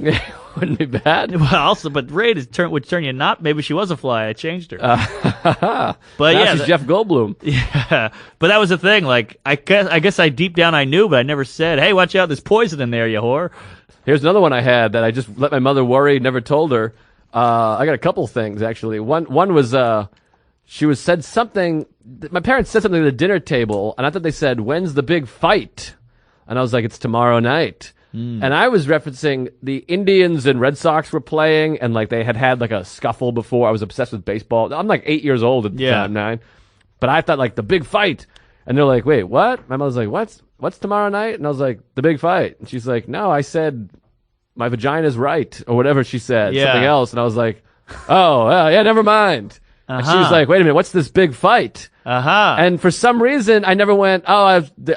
Wouldn't be bad. Well, also, but Raid would turn you not. Maybe she was a fly. I changed her. But Now yeah, she's Jeff Goldblum. yeah. But that was the thing. Like, I guess I deep down I knew, but I never said, "Hey, watch out! There's poison in there, you whore." Here's another one I had that I just let my mother worry, never told her. I got a couple things, actually. One was, she said something, my parents said something at the dinner table, and I thought they said, when's the big fight? And I was like, it's tomorrow night. And I was referencing the Indians and Red Sox were playing, and like they had like a scuffle before. I was obsessed with baseball. I'm like 8 years old at the time, 9. But I thought like the big fight. And they're like, wait, what? My mother's like, what's tomorrow night? And I was like, the big fight. And she's like, no, I said my vagina's right, or whatever she said, Yeah. something else. And I was like, oh, yeah, never mind. And she was like, wait a minute, what's this big fight? And for some reason, I never went, oh,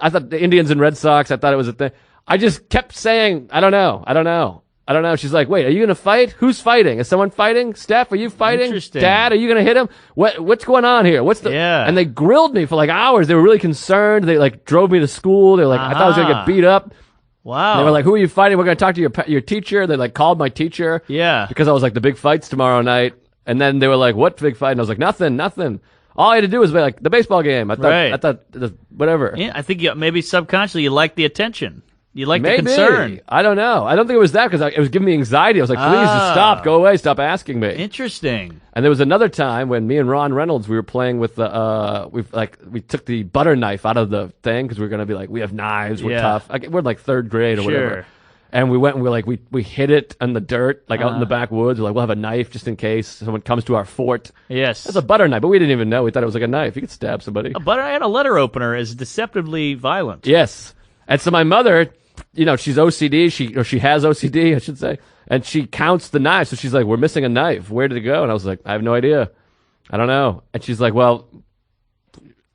I thought the Indians and Red Sox, I thought it was a thing. I just kept saying, I don't know. She's like, wait, are you going to fight? Who's fighting? Is someone fighting? Steph, are you fighting? Interesting. Dad, are you going to hit him? What's going on here? Yeah. And they grilled me for like hours. They were really concerned. They like drove me to school. They're like, I thought I was going to get beat up. Wow. They were like, who are you fighting? We're going to talk to your teacher. They like called my teacher. Yeah. Because I was like, the big fight's tomorrow night. And then they were like, what big fight? And I was like, nothing. All I had to do was be like, the baseball game. I thought, whatever. Yeah, I think maybe subconsciously you like the attention. You like Maybe. the concern. I don't know. I don't think it was that because it was giving me anxiety. I was like, please just stop. Go away. Stop asking me. Interesting. And there was another time when me and Ron Reynolds, we were playing with the, we took the butter knife out of the thing because we were going to be like, we have knives. We're Yeah. tough. Like, we're in like third grade or Sure. whatever. And we went and we hid it in the dirt, like out in the backwoods. We're like, we'll have a knife just in case someone comes to our fort. Yes. It's a butter knife, but we didn't even know. We thought it was like a knife. You could stab somebody. But I had a letter opener is deceptively violent. Yes. And so my mother, you know, she's OCD. She has OCD, I should say. And she counts the knives. So she's like, we're missing a knife. Where did it go? And I was like, I have no idea. I don't know. And she's like, well,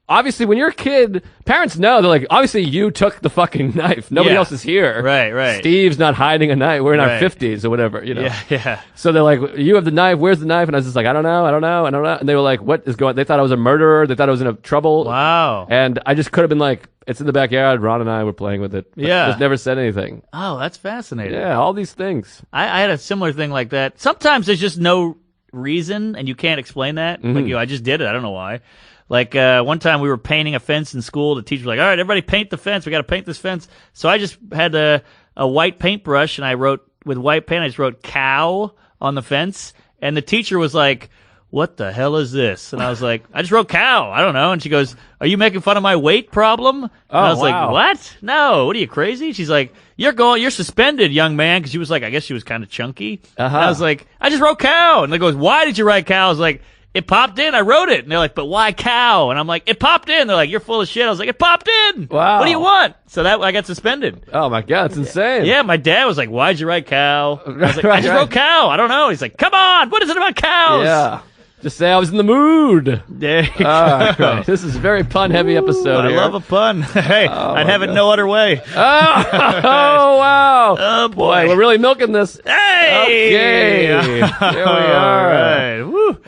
obviously when you're a kid, parents know. They're like, obviously you took the fucking knife. Nobody Yeah. else is here. Right. Steve's not hiding a knife. We're in our Right. 50s or whatever, you know. Yeah. So they're like, you have the knife. Where's the knife? And I was just like, I don't know. And they were like, what is going on? They thought I was a murderer. They thought I was in a trouble. Wow. And I just could have been like, it's in the backyard. Ron and I were playing with it. But Yeah. just never said anything. Oh, that's fascinating. Yeah, all these things. I had a similar thing like that. Sometimes there's just no reason and you can't explain that. Mm-hmm. Like, I just did it. I don't know why. Like, one time we were painting a fence in school. The teacher was like, all right, everybody paint the fence. We got to paint this fence. So I just had a white paintbrush and I wrote with white paint. I just wrote cow on the fence. And the teacher was like, what the hell is this? And I was like, I just wrote cow. I don't know. And she goes, are you making fun of my weight problem? And I was wow. like, what? No. What are you, crazy? She's like, you're suspended, young man. Cause she was like, I guess she was kind of chunky. And I was like, I just wrote cow. And they goes, why did you write cow? I was like, it popped in. I wrote it. And they're like, but why cow? And I'm like, it popped in. They're like, you're full of shit. I was like, it popped in. Wow. What do you want? So I got suspended. Oh my God, it's insane. Yeah, my dad was like, why'd you write cow? I was like, I Right, just right. wrote cow. I don't know. He's like, come on. What is it about cows? Yeah. Just say I was in the mood. There you All go. right. This is a very pun heavy episode. I here. love a pun. Hey, I'd have it no other way. Oh wow. Oh, boy. Boy, we're really milking this. Hey! Okay. Here we All are. right. Woo.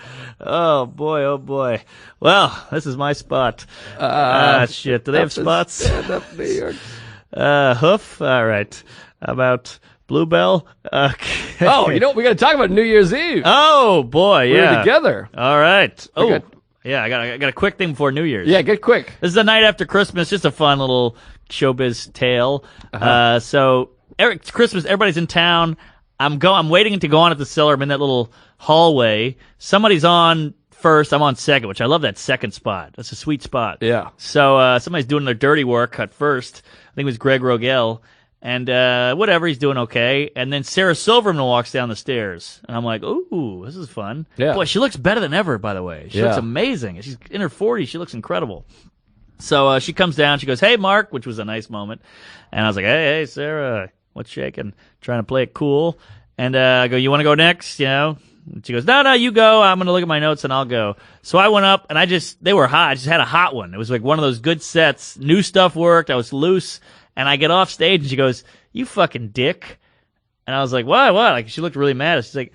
Oh boy, oh boy. Well, this is my spot. Shit. Do they have spots? Stand up, New York. Hoof? All right. How about Bluebell. Okay. Oh, you know what? We got to talk about New Year's Eve. Oh boy, We yeah. were together. All right. Oh, got- yeah. I got a quick thing before New Year's. Yeah, get quick. This is the night after Christmas. Just a fun little showbiz tale. It's Christmas. Everybody's in town. I'm waiting to go on at the cellar. I'm in that little hallway. Somebody's on first. I'm on second, which I love that second spot. That's a sweet spot. Yeah. So somebody's doing their dirty work at first. I think it was Greg Rogel. And whatever, he's doing okay. And then Sarah Silverman walks down the stairs. And I'm like, ooh, this is fun. Yeah. Boy, she looks better than ever, by the way. She Yeah. looks amazing. She's in her 40s. She looks incredible. So she comes down. She goes, hey, Mark, which was a nice moment. And I was like, hey, Sarah, what's shaking? Trying to play it cool. And I go, you want to go next? You know? And she goes, no, you go. I'm going to look at my notes and I'll go. So I went up and they were hot. I just had a hot one. It was like one of those good sets. New stuff worked. I was loose. And I get off stage and she goes, you fucking dick. And I was like, what? Like, she looked really mad. She's like,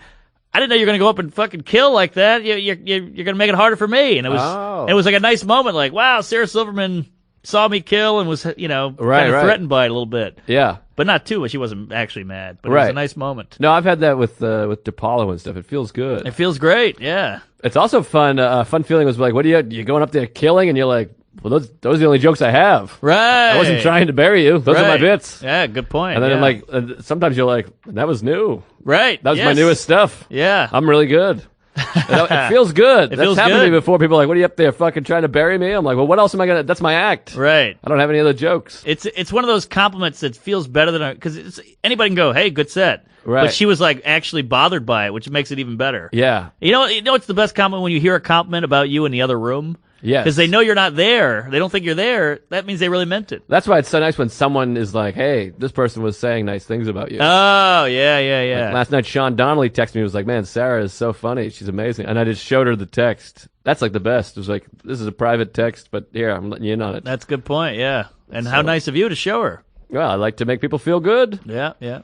I didn't know you were going to go up and fucking kill like that. You're going to make it harder for me. And it was like a nice moment. Like, wow, Sarah Silverman saw me kill and was, kind of threatened by it a little bit. Yeah. But not too much. She wasn't actually mad. But it was a nice moment. No, I've had that with DePaulo and stuff. It feels good. It feels great. Yeah. It's also fun. Fun feeling was like, what are you going up there killing? And you're like, well, those are the only jokes I have. Right. I wasn't trying to bury you. Those are my bits. Yeah, good point. And then yeah. I'm like, sometimes you're like, that was new. right. That was my Yes. newest stuff. Yeah. I'm really good. It feels good. That's feels happened to good. me before. People are like, what are you up there fucking trying to bury me? I'm like, well, what else am I going to? That's my act. right. I don't have any other jokes. It's one of those compliments that feels better than because anybody can go, hey, good set. Right. But she was like actually bothered by it, which makes it even better. Yeah. You know it's the best compliment when you hear a compliment about you in the other room. Yes. Because they know you're not there. They don't think you're there. That means they really meant it. That's why it's so nice when someone is like, hey, this person was saying nice things about you. Oh, yeah. Last night, Sean Donnelly texted me. He was like, man, Sarah is so funny. She's amazing. And I just showed her the text. That's like the best. It was like, this is a private text, but here, I'm letting you in on it. That's a good point, yeah. And how nice of you to show her. Well, I like to make people feel good. Yeah.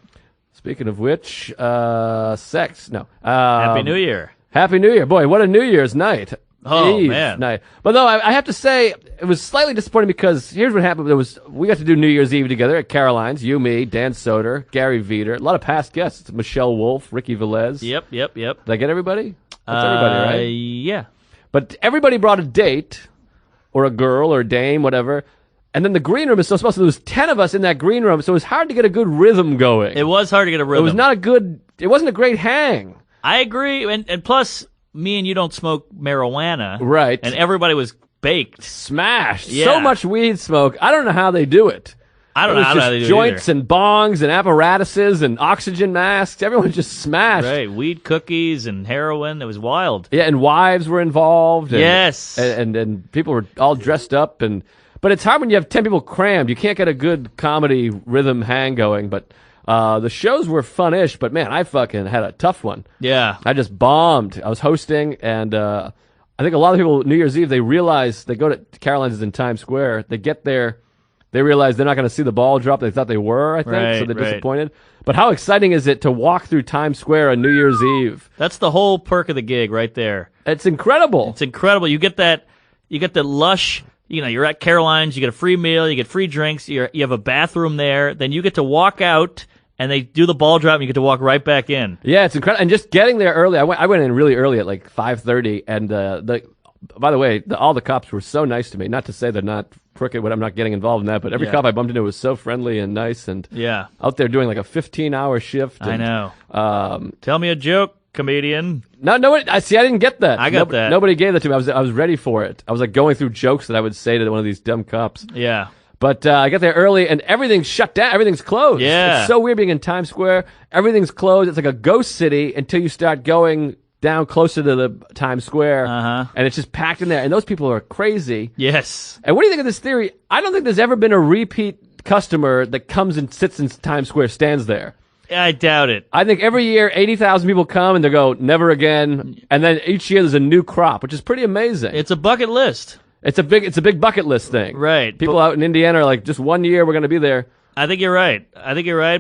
Speaking of which, sex. No. Happy New Year. Happy New Year. Boy, what a New Year's night. Oh, Eve man. night. But no, I have to say, it was slightly disappointing because here's what happened. We got to do New Year's Eve together at Caroline's. You, me, Dan Soder, Gary Veeder, a lot of past guests. Michelle Wolf, Ricky Velez. Yep. Did I get everybody? That's everybody, right? Yeah. But everybody brought a date, or a girl, or a dame, whatever. And then the green room is so supposed to. There was 10 of us in that green room, so it was hard to get a good rhythm going. It was hard to get a rhythm. It was not a good. It wasn't a great hang. I agree. And plus, me and you don't smoke marijuana. Right. And everybody was baked. Smashed. Yeah. So much weed smoke. I don't know how they do it. I don't It know was how they just do it joints and bongs and apparatuses and oxygen masks. Everyone just smashed. Right. Weed cookies and heroin. It was wild. Yeah, and wives were involved. And, Yes. And people were all dressed up. But it's hard when you have 10 people crammed. You can't get a good comedy rhythm hang going. But the shows were fun-ish. But, man, I fucking had a tough one. Yeah. I just bombed. I was hosting, and I think a lot of people, New Year's Eve, they realize they go to Caroline's in Times Square. They get there. They realize they're not going to see the ball drop. They thought they were, I think, so they're Right. disappointed. But how exciting is it to walk through Times Square on New Year's Eve? That's the whole perk of the gig right there. It's incredible. It's incredible. You get that lush, you're at Caroline's, you get a free meal, you get free drinks, you have a bathroom there, then you get to walk out and they do the ball drop and you get to walk right back in. Yeah, it's incredible. And just getting there early, I went in really early at like 5:30, and by the way, all the cops were so nice to me. Not to say they're not crooked, I'm not getting involved in that, but every cop I bumped into was so friendly and nice, and Yeah. out there doing like a 15-hour shift. I and, know. Tell me a joke, comedian. No, I didn't get that. I got that. Nobody gave that to me. I was ready for it. I was like going through jokes that I would say to one of these dumb cops. Yeah. But I got there early, and everything's shut down. Everything's closed. Yeah. It's so weird being in Times Square. Everything's closed. It's like a ghost city until you start going down closer to the Times Square. Uh-huh. And it's just packed in there. And those people are crazy. Yes. And what do you think of this theory? I don't think there's ever been a repeat customer that comes and sits in Times Square, stands there. I doubt it. I think every year 80,000 people come and they go, never again. And then each year there's a new crop, which is pretty amazing. It's a bucket list. It's a big bucket list thing. Right. People out in Indiana are like, just 1 year we're going to be there. I think you're right.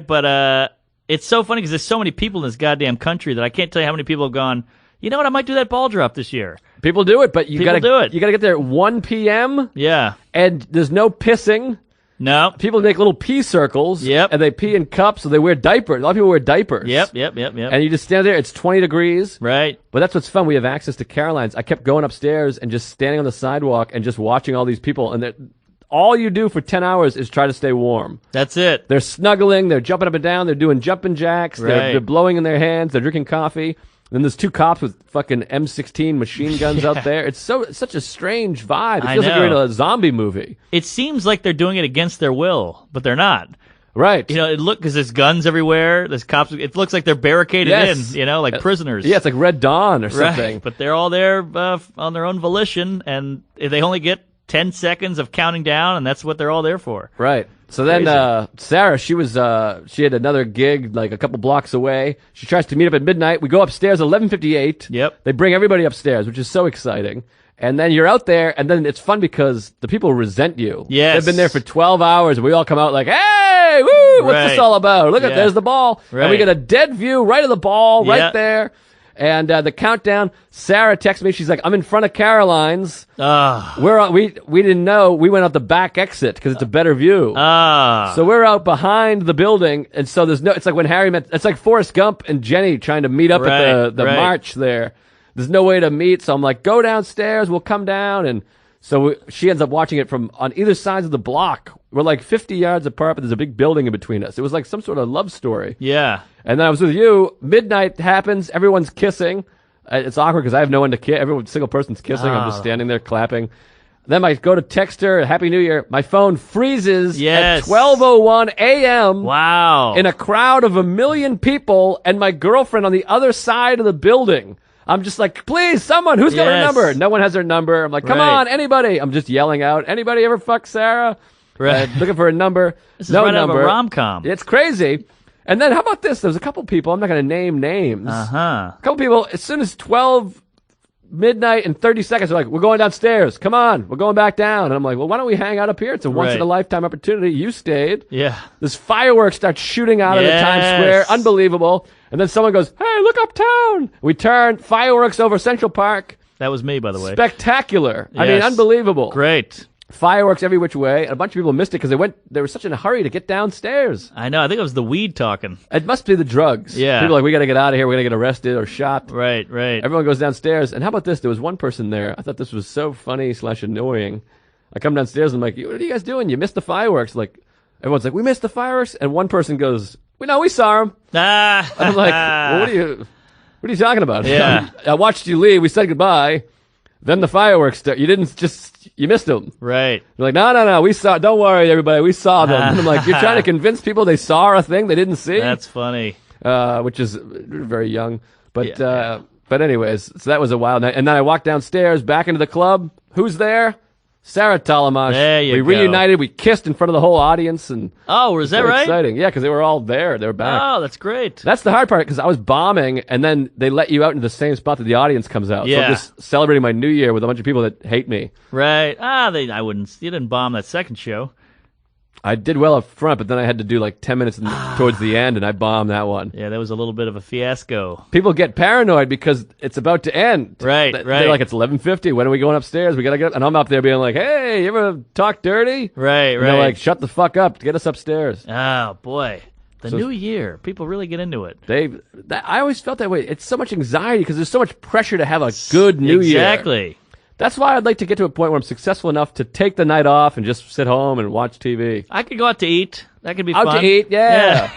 But it's so funny because there's so many people in this goddamn country that I can't tell you how many people have gone, you know what, I might do that ball drop this year. People do it, but you People got to do it. You got to get there at 1 p.m. Yeah. and there's no pissing. No. People make little pee circles. Yep. And they pee in cups, so they wear diapers. A lot of people wear diapers. Yep. And you just stand there. It's 20 degrees. Right. But that's what's fun. We have access to Caroline's. I kept going upstairs and just standing on the sidewalk and just watching all these people. And all you do for 10 hours is try to stay warm. That's it. They're snuggling. They're jumping up and down. They're doing jumping jacks. Right. They're blowing in their hands. They're drinking coffee. Then there's two cops with fucking M16 machine guns out there. It's such a strange vibe. It I feels like you're in know. a zombie movie. It seems like they're doing it against their will, but they're not. Right. You know, because there's guns everywhere. There's cops. It looks like they're barricaded Yes. in, you know, like prisoners. Yeah, it's like Red Dawn or something. Right. But they're all there on their own volition, and they only get 10 seconds of counting down, and that's what they're all there for. Right. So then Sarah, she had another gig like a couple blocks away. She tries to meet up at midnight. We go upstairs at 11:58. Yep. They bring everybody upstairs, which is so exciting. And then you're out there, and then it's fun because the people resent you. Yes. They've been there for 12 hours, and we all come out like, hey, woo, what's this Right. all about? Look at, Yeah. there's the ball. And we Right. get a dead view right of the ball, Yeah. right there. And the countdown, Sarah texts me, she's like, I'm in front of Caroline's. We didn't know, we went out the back exit because it's a better view. So we're out behind the building, and so it's like when Harry met, it's like Forrest Gump and Jenny trying to meet up at the Right. march there. There's no way to meet, so I'm like, go downstairs, we'll come down, and so she ends up watching it from on either sides of the block. We're like 50 yards apart, but there's a big building in between us. It was like some sort of love story. Yeah. And then I was with you. Midnight happens. Everyone's kissing. It's awkward because I have no one to kiss. Every single person's kissing. I'm just standing there clapping. Then I go to text her, Happy New Year. My phone freezes Yes. at 12:01 a.m. Wow. in a crowd of 1 million people and my girlfriend on the other side of the building. I'm just like, please, someone, who's got her Yes. number? No one has her number. I'm like, come Right. on, anybody. I'm just yelling out, anybody ever fuck Sarah? Right. Looking for a number. This is no right out of a number. rom-com. It's crazy. And then how about this? There's a couple people, I'm not going to name names. Uh-huh. A couple people, as soon as 12 midnight and 30 seconds, they're like, we're going downstairs. Come on, we're going back down. And I'm like, well, why don't we hang out up here? It's a once-in-a-lifetime opportunity. You stayed. Yeah. This fireworks start shooting out of the Times Yes. Square. Unbelievable. And then someone goes, hey, look uptown. We turn, fireworks over Central Park. That was me, by the way. Spectacular. I mean, Yes. unbelievable. Great. Fireworks every which way. And a bunch of people missed it because they were such in a hurry to get downstairs. I know. I think it was the weed talking. It must be the drugs. Yeah. People are like, we got to get out of here. We're going to get arrested or shot. Right. Everyone goes downstairs. And how about this? There was one person there. I thought this was so funny / annoying. I come downstairs and I'm like, what are you guys doing? You missed the fireworks. Like, everyone's like, we missed the fireworks. And one person goes, we saw them. Ah. And I'm like, well, what are you talking about? Yeah. I watched you leave. We said goodbye. Then the fireworks start. You missed them. Right. You're like, no. We saw, don't worry, everybody. We saw them. And I'm like, you're trying to convince people they saw a thing they didn't see? That's funny. Which is very young. But, Yeah. But anyways, so that was a wild night. And then I walked downstairs back into the club. Who's there? Sarah Talamash. There you we go. reunited. We kissed in front of the whole audience. And Oh, was that very right? exciting. Yeah, because they were all there. They were back. Oh, that's great. That's the hard part because I was bombing, and then they let you out into the same spot that the audience comes out. So Yeah. I'm just celebrating my New Year with a bunch of people that hate me. Right. You didn't bomb that second show. I did well up front, but then I had to do like 10 minutes towards the end, and I bombed that one. Yeah, that was a little bit of a fiasco. People get paranoid because it's about to end. Right, They're right. like, it's 11:50. When are we going upstairs? We gotta get up. And I'm up there being like, hey, you ever talk dirty? Right, And they're like, shut the fuck up. Get us upstairs. Oh, boy. The new year. People really get into it. I always felt that way. It's so much anxiety because there's so much pressure to have a good New Year. Exactly. That's why I'd like to get to a point where I'm successful enough to take the night off and just sit home and watch TV. I could go out to eat. That could be Out fun. to eat, yeah.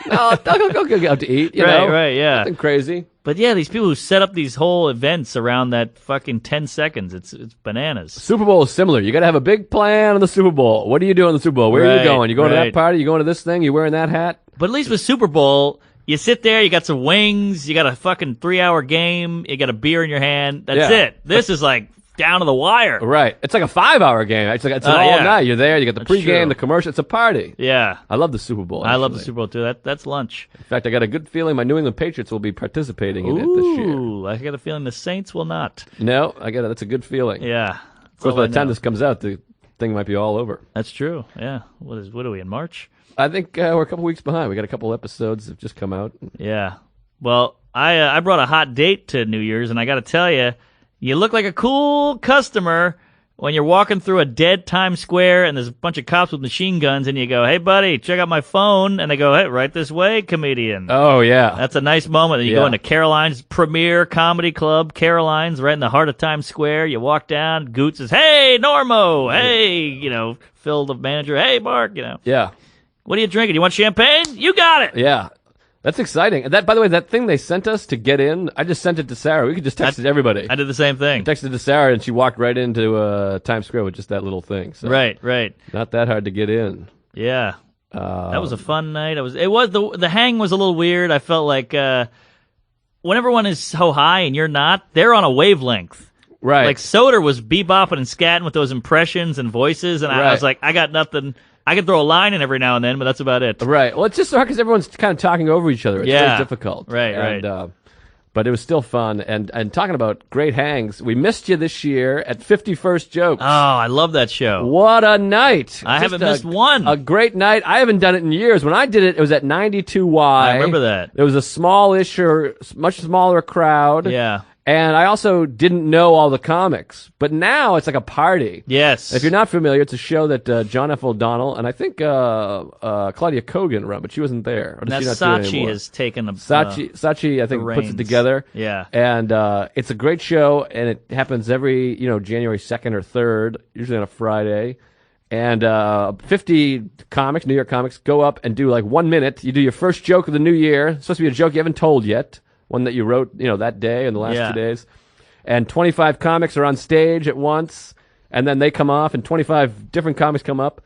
No, don't go out to eat, you know. Right, yeah. Nothing crazy. But yeah, these people who set up these whole events around that fucking 10 seconds, it's bananas. Super Bowl is similar. You got to have a big plan on the Super Bowl. What are you doing on the Super Bowl? Where are you Right, going? You going to right. that party? You going to this thing? You wearing that hat? But at least with Super Bowl, you sit there, you got some wings, you got a fucking 3-hour game, you got a beer in your hand. That's Yeah. it. This is like down to the wire. Right. It's like a 5-hour game. It's an all yeah. night. You're there. You got the That's pregame, true. the commercial. It's a party. Yeah. I love the Super Bowl. I love the actually. Super Bowl too. That's lunch. In fact, I got a good feeling my New England Patriots will be participating in it this year. Ooh, I got a feeling the Saints will not. No, that's a good feeling. Yeah. Of course, by the time this comes out, the thing might be all over. That's true. Yeah. What are we in March? I think we're a couple weeks behind. We got a couple episodes that have just come out. Yeah. Well, I brought a hot date to New Year's, and I got to tell you, you look like a cool customer. when you're walking through a dead Times Square and there's a bunch of cops with machine guns and you go, "Hey, buddy, check out my phone," and they go, "Hey, right this way, comedian." Oh yeah. That's a nice moment. And you go Yeah. into Caroline's premier comedy club, Caroline's, right in the heart of Times Square. You walk down, Goot says, "Hey, Normo." Hey, Phil, the manager. "Hey, Mark." Yeah. "What are you drinking? You want champagne? You got it." Yeah. That's exciting. And that, by the way, that thing they sent us to get in, I just sent it to Sarah. We could just text it to everybody. I did the same thing. Texted it to Sarah, and she walked right into Times Square with just that little thing. So Right. not that hard to get in. Yeah. That was a fun night. The hang was a little weird. I felt like when everyone is so high and you're not, they're on a wavelength. Right. Like Soder was bebopping and scatting with those impressions and voices, and I Right. was like, I got nothing. I can throw a line in every now and then, but that's about it. Right. Well, it's just so hard because everyone's kind of talking over each other. It's Yeah. very difficult. Right. But it was still fun. And talking about great hangs, we missed you this year at 51st Jokes. Oh, I love that show. What a night. I Just haven't missed one. A great night. I haven't done it in years. When I did it, it was at 92Y. I remember that. It was a smallish or much smaller crowd. Yeah. And I also didn't know all the comics. But now it's like a party. Yes. If you're not familiar, it's a show that John F. O'Donnell and I think Claudia Kogan run, but she wasn't there. Or does she not do it Saatchi anymore? has taken a Saatchi, I think, puts reins. it together. Yeah. And it's a great show, and it happens every, January 2nd or 3rd, usually on a Friday. And 50 comics, New York comics, go up and do like 1 minute. You do your first joke of the new year. It's supposed to be a joke you haven't told yet. One that you wrote, that day and the last Yeah. 2 days. And 25 comics are on stage at once, and then they come off, and 25 different comics come up.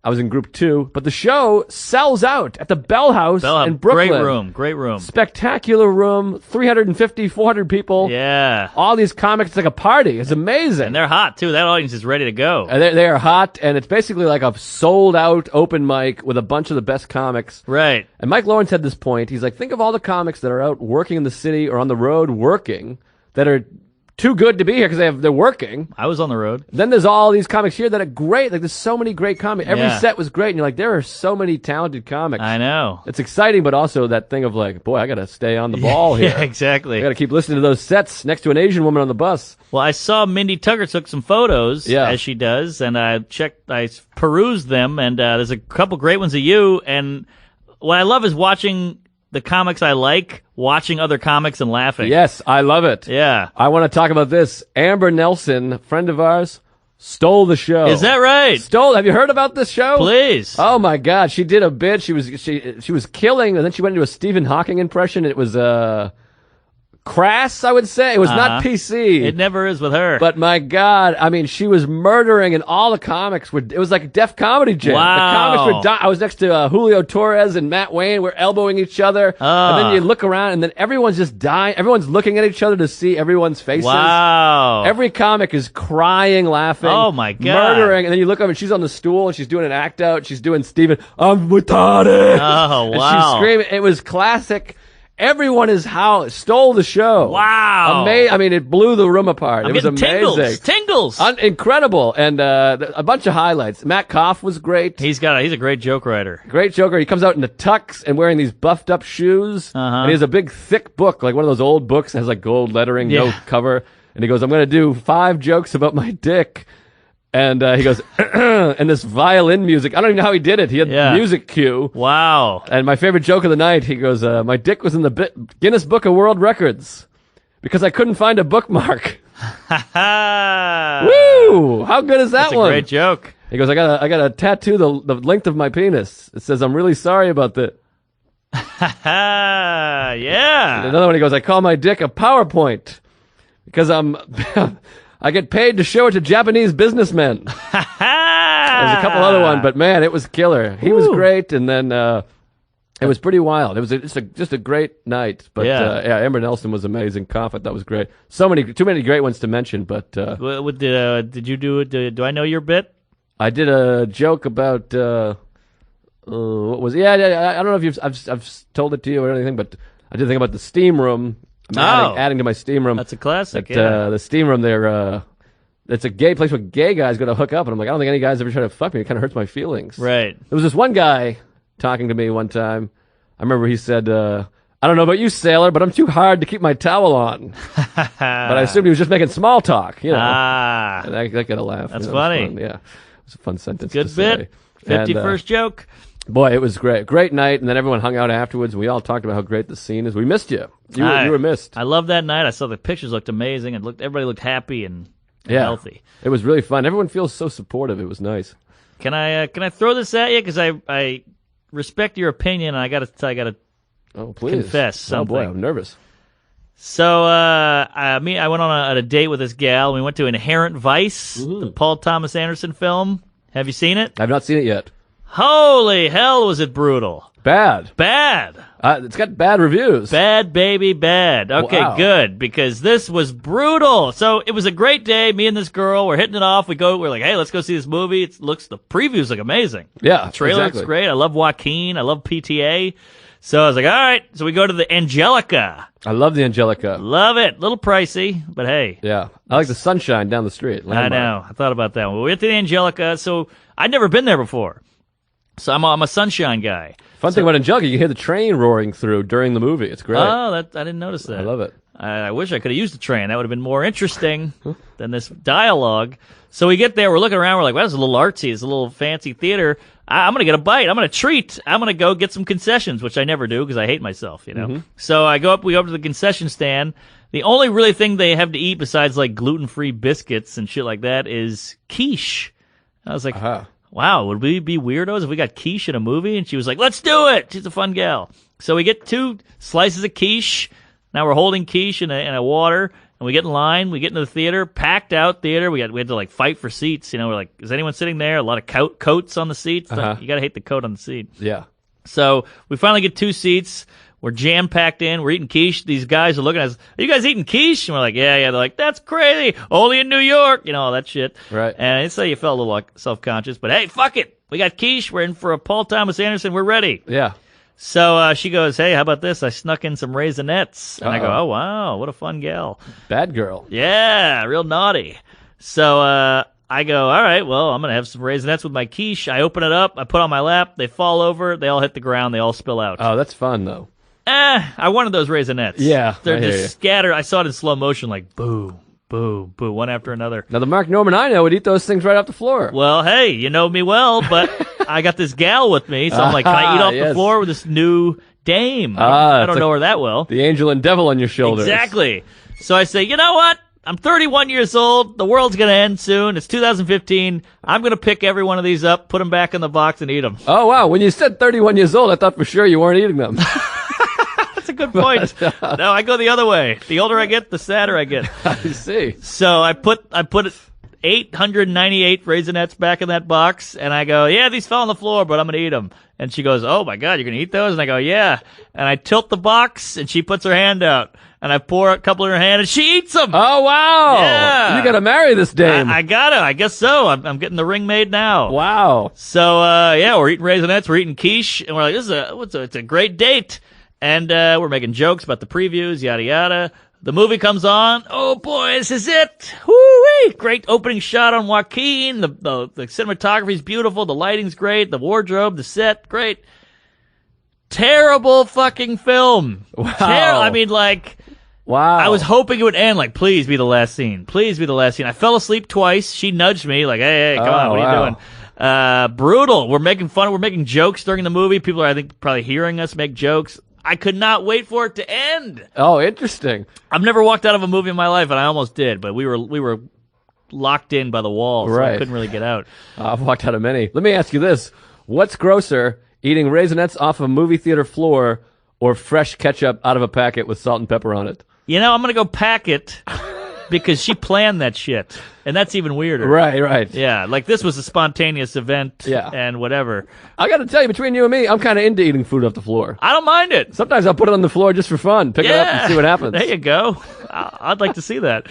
I was in group 2, but the show sells out at the Bell House in Brooklyn. Great room. Spectacular room, 350, 400 people. Yeah. All these comics, it's like a party. It's amazing. And they're hot, too. That audience is ready to go. And they are hot, and it's basically like a sold-out open mic with a bunch of the best comics. Right. And Mike Lawrence had this point. He's like, think of all the comics that are out working in the city or on the road working that are too good to be here because they're working. I was on the road. Then there's all these comics here that are great. Like, there's so many great comics. Every Yeah. set was great, and you're like, there are so many talented comics. I know. It's exciting, but also that thing of like, boy, I got to stay on the ball here. Yeah, exactly. I got to keep listening to those sets next to an Asian woman on the bus. Well, I saw Mindy Tucker took some photos, Yeah. as she does, and I perused them, and there's a couple great ones of you. And what I love is watching the comics I like, watching other comics and laughing. Yes, I love it. Yeah. I want to talk about this. Amber Nelson, friend of ours, stole the show. Is that right? Have you heard about this show? Please. Oh my God, she did a bit. She was killing, and then she went into a Stephen Hawking impression. It was crass, I would say. It was not PC. It never is with her. But my God, I mean, she was murdering, and all the comics were. It was like a Def Comedy Jam. Wow. The comics were. I was next to Julio Torres and Matt Wayne. We're elbowing each other, and then you look around, and then everyone's just dying. Everyone's looking at each other to see everyone's faces. Wow. Every comic is crying, laughing. Oh, my God. Murdering, and then you look over, and she's on the stool, and she's doing an act out. She's doing Stephen. I'm retarded. Oh, And wow. she's screaming. It was classic. Everyone is howling. Stole the show. Wow. I mean, it blew the room apart. I'm It was getting amazing. Tingles. Incredible. And a bunch of highlights. Matt Koff was great. He's a great joke writer. Great joker. He comes out in the tux and wearing these buffed up shoes. And he has a big thick book, like one of those old books that has like gold lettering, no Yeah. cover. And he goes, I'm going to do 5 jokes about my dick. And he goes, and this violin music. I don't even know how he did it. He had Yeah. music cue. Wow. And my favorite joke of the night, he goes, my dick was in the Guinness Book of World Records because I couldn't find a bookmark. Woo! How good is that That's a one? great joke. He goes, I got a tattoo the length of my penis. It says, I'm really sorry about that. Yeah. Another one, he goes, I call my dick a PowerPoint because I get paid to show it to Japanese businessmen. There's a couple other ones, but man, it was killer. He was great, and then it was pretty wild. It was just a great night. But Yeah. Amber Nelson was amazing. Confident, that was great. Too many great ones to mention. But Did you do it? Do I know your bit? I did a joke about what was? Yeah. I don't know if I've told it to you or anything, but I did a thing about the steam room. I'm adding to my steam room. That's a classic. That, the steam room there, it's a gay place where gay guys go to hook up, and I'm like, I don't think any guys ever try to fuck me. It kind of hurts my feelings. Right. There was this one guy talking to me one time. I remember he said, I don't know about you, sailor, but I'm too hard to keep my towel on. But I assumed he was just making small talk, Ah, And that got a laugh. That's It was funny. fun. Yeah. It was a fun sentence good to bit. say. And, 51st joke. boy, it was great. Great night, and then everyone hung out afterwards, and we all talked about how great the scene is. We missed you. You were missed. I love that night. I saw the pictures looked amazing, and everybody looked happy and healthy. It was really fun. Everyone feels so supportive. It was nice. Can I throw this at you? Because I respect your opinion, and I gotta Oh, please. confess something. Oh, boy, I'm nervous. So I went on a date with this gal. We went to Inherent Vice, the Paul Thomas Anderson film. Have you seen it? I've not seen it yet. Holy hell, was it brutal. Bad. Bad. It's got bad reviews. Bad, baby, bad. Okay, Wow. good, because this was brutal. So it was a great day. Me and this girl, we're hitting it off. We're like, hey, let's go see this movie. The previews look amazing. Yeah, The trailer exactly. looks great. I love Joaquin. I love PTA. So I was like, all right. So we go to the Angelica. I love the Angelica. Love it. Little pricey, but hey. Yeah. I like the Sunshine down the street. I Landmark. know. I thought about that one. We went to the Angelica. So I'd never been there before. So I'm a Sunshine guy. Fun thing about Angelica, you can hear the train roaring through during the movie. It's great. Oh, I didn't notice that. I love it. I wish I could have used the train. That would have been more interesting than this dialogue. So we get there, we're looking around, we're like, well, it's a little artsy, it's a little fancy theater. I'm going to get a bite. I'm going to treat. I'm going to go get some concessions, which I never do because I hate myself, So we go up to the concession stand. The only really thing they have to eat besides like gluten-free biscuits and shit like that is quiche. I was like, wow, would we be weirdos if we got quiche in a movie? And she was like, let's do it. She's a fun gal. So we get 2 slices of quiche. Now we're holding quiche in a water, and we get in line. We get into the theater, packed out theater. We had to like fight for seats. We're like, is anyone sitting there? A lot of coats on the seats. You got to hate the coat on the seat. Yeah. So we finally get 2 seats. We're jam packed in. We're eating quiche. These guys are looking at us. Are you guys eating quiche? And we're like, yeah. They're like, that's crazy. Only in New York. All that shit. Right. And I'd say you felt a little like self-conscious, but hey, fuck it. We got quiche. We're in for a Paul Thomas Anderson. We're ready. Yeah. So she goes, hey, how about this? I snuck in some Raisinets. And I go, Uh-oh. oh, wow, what a fun gal. Bad girl. Yeah, real naughty. So I go, all right, well, I'm going to have some Raisinets with my quiche. I open it up. I put it on my lap. They fall over. They all hit the ground. They all spill out. Oh, that's fun, though. I wanted those Raisinets. Yeah, They're I hear just you. scattered. I saw it in slow motion, like boo, boo, boo, one after another. Now, the Mark Norman I know would eat those things right off the floor. Well, hey, you know me well, but I got this gal with me, so I'm like, can I eat off the Yes. floor with this new dame? Ah, I don't it's know like her that well. The angel and devil on your shoulders. Exactly. So I say, you know what? I'm 31 years old. The world's going to end soon. It's 2015. I'm going to pick every one of these up, put them back in the box, and eat them. Oh, wow. When you said 31 years old, I thought for sure you weren't eating them. That's a good point. No, I go the other way. The older I get, the sadder I get. I see. So I put 898 Raisinets back in that box, and I go, yeah, these fell on the floor, but I'm going to eat them. And she goes, oh, my God, you're going to eat those? And I go, yeah. And I tilt the box, and she puts her hand out. And I pour a couple in her hand, and she eats them. Oh, wow. Yeah. You got to marry this dame. I gotta. I guess so. I'm getting the ring made now. Wow. So, yeah, we're eating Raisinets, we're eating quiche, and we're like, it's a great date. And we're making jokes about the previews, yada, yada. The movie comes on. Oh, boy, this is it. Woo-wee. Great opening shot on Joaquin. The cinematography's beautiful. The lighting's great. The wardrobe, the set, great. Terrible fucking film. Wow. I mean, like... Wow. I was hoping it would end like, please be the last scene. Please be the last scene. I fell asleep twice. She nudged me like, hey, come on, what are you doing? Brutal. We're making fun. We're making jokes during the movie. People are, I think, probably hearing us make jokes. I could not wait for it to end. Oh, interesting. I've never walked out of a movie in my life, and I almost did, but we were locked in by the wall, so I Right. couldn't really get out. I've walked out of many. Let me ask you this. What's grosser, eating Raisinets off a movie theater floor or fresh ketchup out of a packet with salt and pepper on it? I'm going to go pack it because she planned that shit, and that's even weirder. Right. Yeah, like this was a spontaneous event Yeah. and whatever. I got to tell you, between you and me, I'm kind of into eating food off the floor. I don't mind it. Sometimes I'll put it on the floor just for fun, pick it up and see what happens. There you go. I'd like to see that.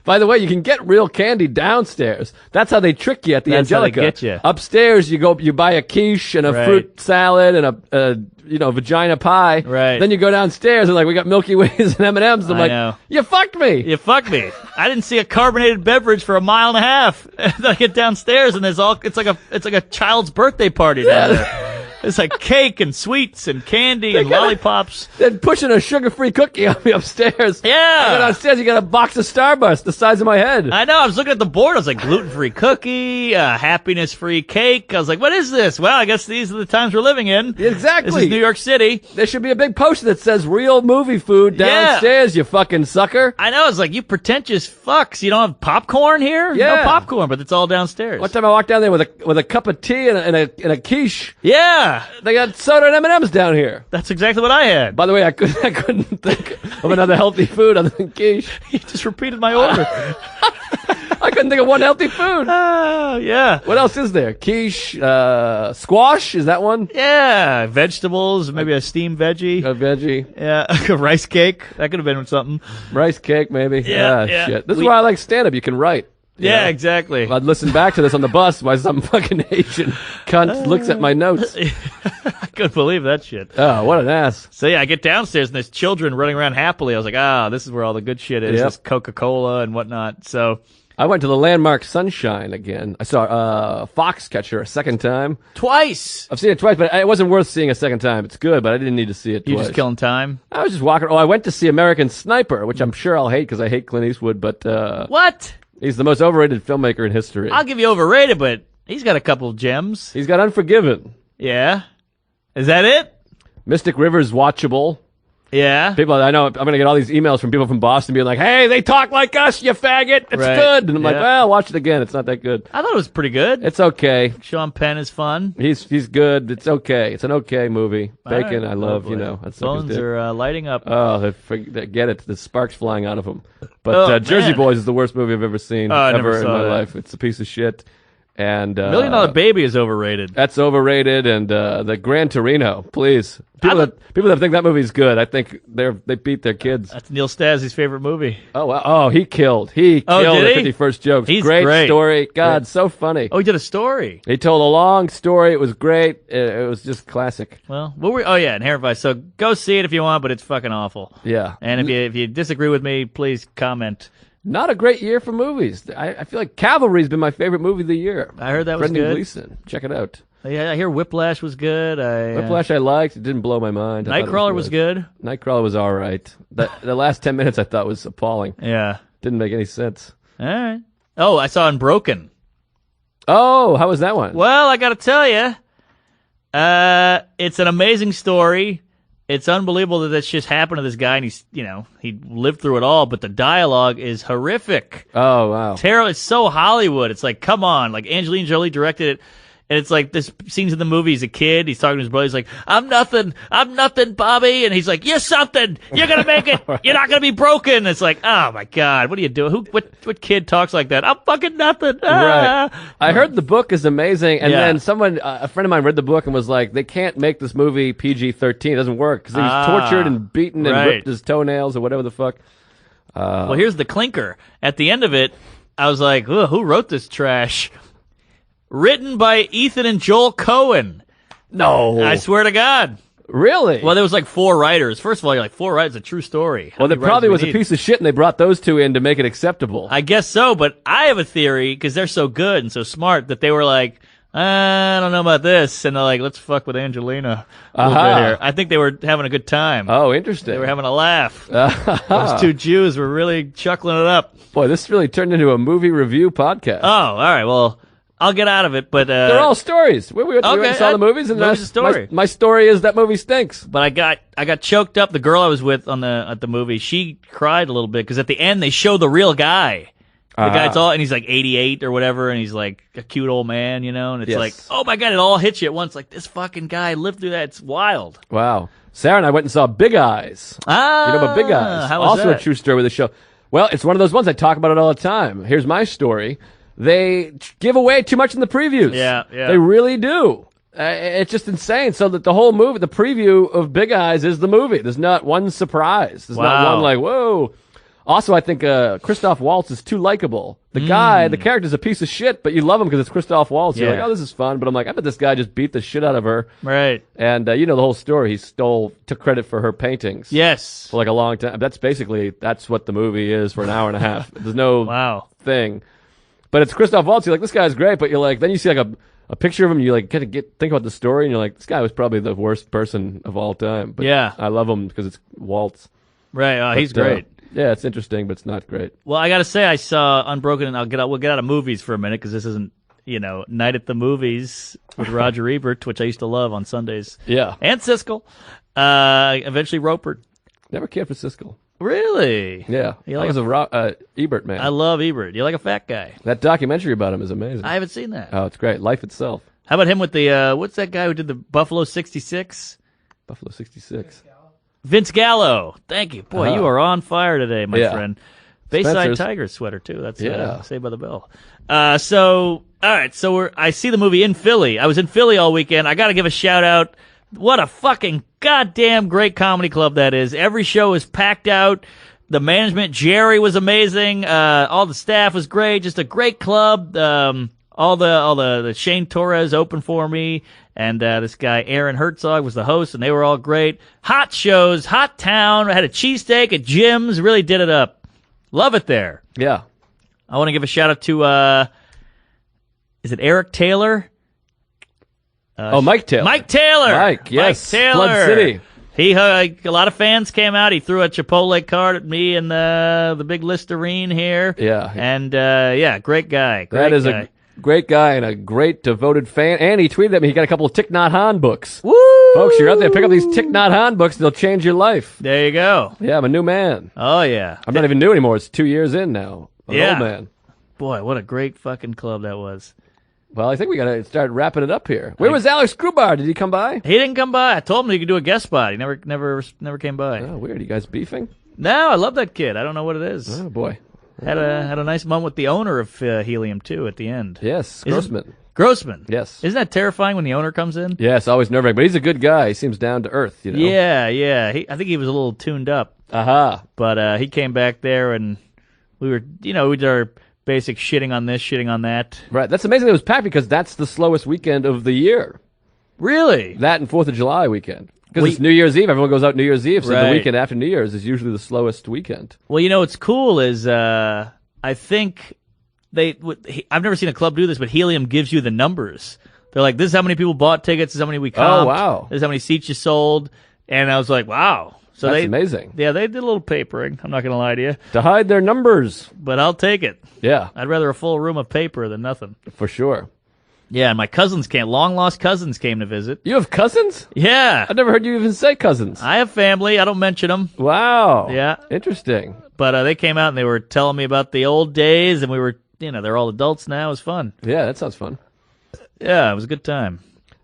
By the way, you can get real candy downstairs. That's how they trick you at the That's how they Angelica. get you. Upstairs, you buy a quiche and a Right. fruit salad and a vagina pie. Right. Then you go downstairs and like we got Milky Ways and M&Ms. I'm I like, know. you fucked me. You fucked me. I didn't see a carbonated beverage for a mile and a half. And then I get downstairs and it's like a child's birthday party down there. It's like cake and sweets and candy and lollipops. Then pushing a sugar-free cookie on me upstairs. Yeah. I go downstairs, you got a box of Starburst the size of my head. I know. I was looking at the board. I was like, gluten-free cookie, happiness-free cake. I was like, what is this? Well, I guess these are the times we're living in. Exactly. This is New York City. There should be a big poster that says real movie food downstairs, you fucking sucker. I know. It's like, you pretentious fucks. You don't have popcorn here? Yeah. No popcorn, but it's all downstairs. One time I walked down there with a cup of tea and a quiche. Yeah. They got soda and M&Ms down here. That's exactly what I had. By the way, I couldn't think of another healthy food other than quiche. You just repeated my order. I couldn't think of one healthy food. Oh, yeah. What else is there? Quiche, squash, is that one? Yeah. Vegetables, maybe a steamed veggie. A veggie. Yeah. A rice cake. That could have been something. Rice cake, maybe. Yeah, Ah, yeah. shit. This is why I like stand-up. You can write. You Yeah, know? exactly. I'd listen back to this on the bus while some fucking Asian cunt looks at my notes. I couldn't believe that shit. Oh, what an ass. So yeah, I get downstairs and there's children running around happily. I was like, this is where all the good shit is. Yep. This Coca-Cola and whatnot. So I went to the landmark Sunshine again. I saw Foxcatcher a second time. twice. I've seen it twice, but it wasn't worth seeing a second time. It's good, but I didn't need to see it You twice. just killing time. I was just walking. Oh, I went to see American Sniper, which I'm sure I'll hate because I hate Clint Eastwood, but What? he's the most overrated filmmaker in history. I'll give you overrated, but he's got a couple of gems. He's got Unforgiven. Yeah. Is that it? Mystic River's watchable. Yeah. People, I know I'm going to get all these emails from people from Boston being like, hey, they talk like us, you faggot. It's Right. good. And I'm like, Yeah. well, watch it again. It's not that good. I thought it was pretty good. It's okay. Sean Penn is fun. He's good. It's okay. It's an okay movie. Bacon, All right. I love, Lovely. That's suck his Bones dick. are lighting up. Oh, they get it. The sparks flying out of them. But Oh, Jersey man. Boys is the worst movie I've ever seen I never ever in saw my that. life. It's a piece of shit. And $1 Million Baby is overrated. that's overrated. And the Gran Torino, please. People that think that movie's good, I think they beat their kids. That's Neil Staszi's favorite movie. Oh, wow. Oh, he killed. He Oh, killed did at he? 51st Jokes. He's great great. story. God, Great. so funny. Oh, he did a story. He told a long story. It was great. It was just classic. Well, what were? Oh yeah, Inherent Vice. So go see it if you want, but it's fucking awful. Yeah. And if you disagree with me, please comment. Not a great year for movies. I feel like Cavalry's been my favorite movie of the year. I heard that was Brendan good. Gleeson. Check it out. Yeah, I hear Whiplash was good. Whiplash I liked. It didn't blow my mind. I thought it Nightcrawler was good. Nightcrawler was all right. The last 10 minutes I thought was appalling. Yeah. Didn't make any sense. All right. Oh, I saw Unbroken. Oh, how was that one? Well, I got to tell you, it's an amazing story. It's unbelievable that this just happened to this guy, and he lived through it all. But the dialogue is horrific. Oh, wow. Terrible. It's so Hollywood. It's like, come on. Like Angelina Jolie directed it. And it's like this scenes in the movie. He's a kid. He's talking to his brother. He's like, I'm nothing, Bobby. And he's like, you're something. You're going to make it. You're not going to be broken. It's like, oh my God, what are you doing? What kid talks like that? I'm fucking nothing. Right. Ah. I heard the book is amazing, and Yeah. then someone, a friend of mine, read the book and was like, "They can't make this movie PG-13. It doesn't work because he was tortured and beaten and right. ripped his toenails or whatever the fuck." Well, here's the clinker. At the end of it, I was like, ugh, who wrote this trash? Written by Ethan and Joel Cohen. No, I swear to God. really? Well, there was like 4 writers. First of all, you're like, 4 writers, a true story. How Well, there many writers probably do we was a need? piece of shit, and they brought those two in to make it acceptable. I guess so, but I have a theory, because they're so good and so smart, that they were like, I don't know about this. And they're like, let's fuck with Angelina a little Aha. bit here. I think they were having a good time. Oh, interesting. They were having a laugh. Those 2 Jews were really chuckling it up. Boy, this really turned into a movie review podcast. Oh, all right. Well, I'll get out of it, but They're all stories. We went and saw the movies, and movie's a story. My story is that movie stinks. But I got choked up. The girl I was with at the movie, she cried a little bit because at the end they show the real guy. The guy's all, and he's like 88 or whatever, and he's like a cute old man, and it's Yes. like, oh my God, it all hits you at once. Like, this fucking guy lived through that. It's wild. Wow. Sarah and I went and saw Big Eyes. Ah, You know about Big Eyes? How was Also that? a true story with the show. Well, it's one of those ones I talk about it all the time. Here's my story. They give away too much in the previews. Yeah. They really do. It's just insane. So that the whole movie, the preview of Big Eyes is the movie. There's not one surprise. There's not Wow. one like, whoa. Also, I think Christoph Waltz is too likable. The guy, the character's a piece of shit, but you love him because it's Christoph Waltz. You're Yeah. like, oh, this is fun. But I'm like, I bet this guy just beat the shit out of her. Right. And you know the whole story. He took credit for her paintings. Yes. For like a long time. That's what the movie is for an hour and a half. There's no Wow. thing. But it's Christoph Waltz. You're like, this guy's great. But you're like, then you see like a picture of him, you like think about the story, and you're like, this guy was probably the worst person of all time. But Yeah. I love him because it's Waltz. Right. Oh, he's But, great. Yeah, it's interesting, but it's not great. Well, I got to say, I saw Unbroken, and we'll get out of movies for a minute because this isn't, Night at the Movies with Roger Ebert, which I used to love on Sundays. Yeah, And Siskel. Eventually Roper. never cared for Siskel. Really? Yeah, You I like was a Ebert man. I love Ebert. You like a fat guy. That documentary about him is amazing. I haven't seen that. Oh, it's great. Life itself. How about him with the, what's that guy who did the Buffalo 66? Buffalo 66. Vince Gallo. Thank you. Boy, you are on fire today, my Yeah. friend. Bayside Spencer's. Tigers sweater, too. That's Yeah. Saved by the Bell. All right. So I see the movie in Philly. I was in Philly all weekend. I got to give a shout out. What a fucking goddamn great comedy club that is. Every show is packed out. The management, Jerry, was amazing. All the staff was great. Just a great club. All the Shane Torres opened for me, and this guy Aaron Herzog was the host, and they were all great. Hot shows, hot town. I had a cheesesteak at Jim's. Really did it up. Love it there. Yeah. I want to give a shout out to is it Eric Taylor? Mike Taylor. Mike Taylor. Mike, yes. Mike Taylor. Flood City. He a lot of fans came out. He threw a Chipotle card at me and the big Listerine here. Yeah. And great guy. Great That is guy. a great guy and a great devoted fan. And he tweeted at me, he got a couple of Thich Nhat Hanh books. Woo! Folks, you're out there, pick up these Thich Nhat Hanh books, they'll change your life. There you go. Yeah, I'm a new man. Oh yeah. I'm not even new anymore. It's 2 years in now. I'm an Yeah. old man. Boy, what a great fucking club that was. Well, I think we got to start wrapping it up here. Where was Alex Grubar? Did he come by? He didn't come by. I told him he could do a guest spot. He never came by. Oh, weird. You guys beefing? No, I love that kid. I don't know what it is. Oh, boy. Had a nice moment with the owner of Helium too at the end. Yes, Isn't- Grossman. Grossman. Yes. Isn't that terrifying when the owner comes in? Yes, always nerve-wracking. But he's a good guy. He seems down to earth, you know? Yeah. I think he was a little tuned up, Aha. but he came back there and we did our basic shitting on this, shitting on that. Right. That's amazing it was packed because that's the slowest weekend of the year. Really? That and 4th of July weekend. Because We- it's New Year's Eve. Everyone goes out New Year's Eve. So Right. the weekend after New Year's is usually the slowest weekend. Well, what's cool is I think I've never seen a club do this, but Helium gives you the numbers. They're like, this is how many people bought tickets, this is how many we comped. Oh, wow. This is how many seats you sold. And I was like, wow. So That's amazing. Yeah, they did a little papering. I'm not going to lie to you, To hide their numbers. but I'll take it. Yeah, I'd rather a full room of paper than nothing. for sure. Yeah, and my long lost cousins came to visit. You have cousins? Yeah. I've never heard you even say cousins. I have family. I don't mention them, Wow. Yeah. Interesting. but they came out and they were telling me about the old days, and we were, they're all adults now. It was fun. Yeah, that sounds fun. Yeah, it was a good time.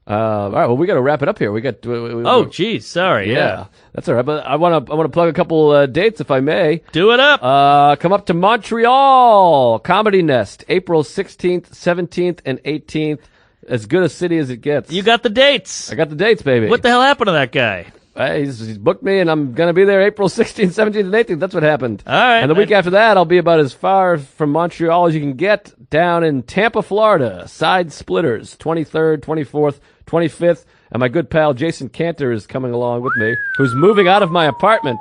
All right, well, we got to wrap it up here. We got. Oh, geez, sorry. yeah, that's all right. But I want to plug a couple dates, if I may. Do it up. Come up to Montreal Comedy Nest, April 16th, 17th, and 18th. As good a city as it gets. You got the dates. I got the dates, baby. What the hell happened to that guy? He's booked me, and I'm going to be there April 16th, 17th, and 18th. That's what happened. All right. And the week after that, I'll be about as far from Montreal as you can get down in Tampa, Florida. Side Splitters, 23rd, 24th, 25th. And my good pal Jason Cantor is coming along with me, who's moving out of my apartment.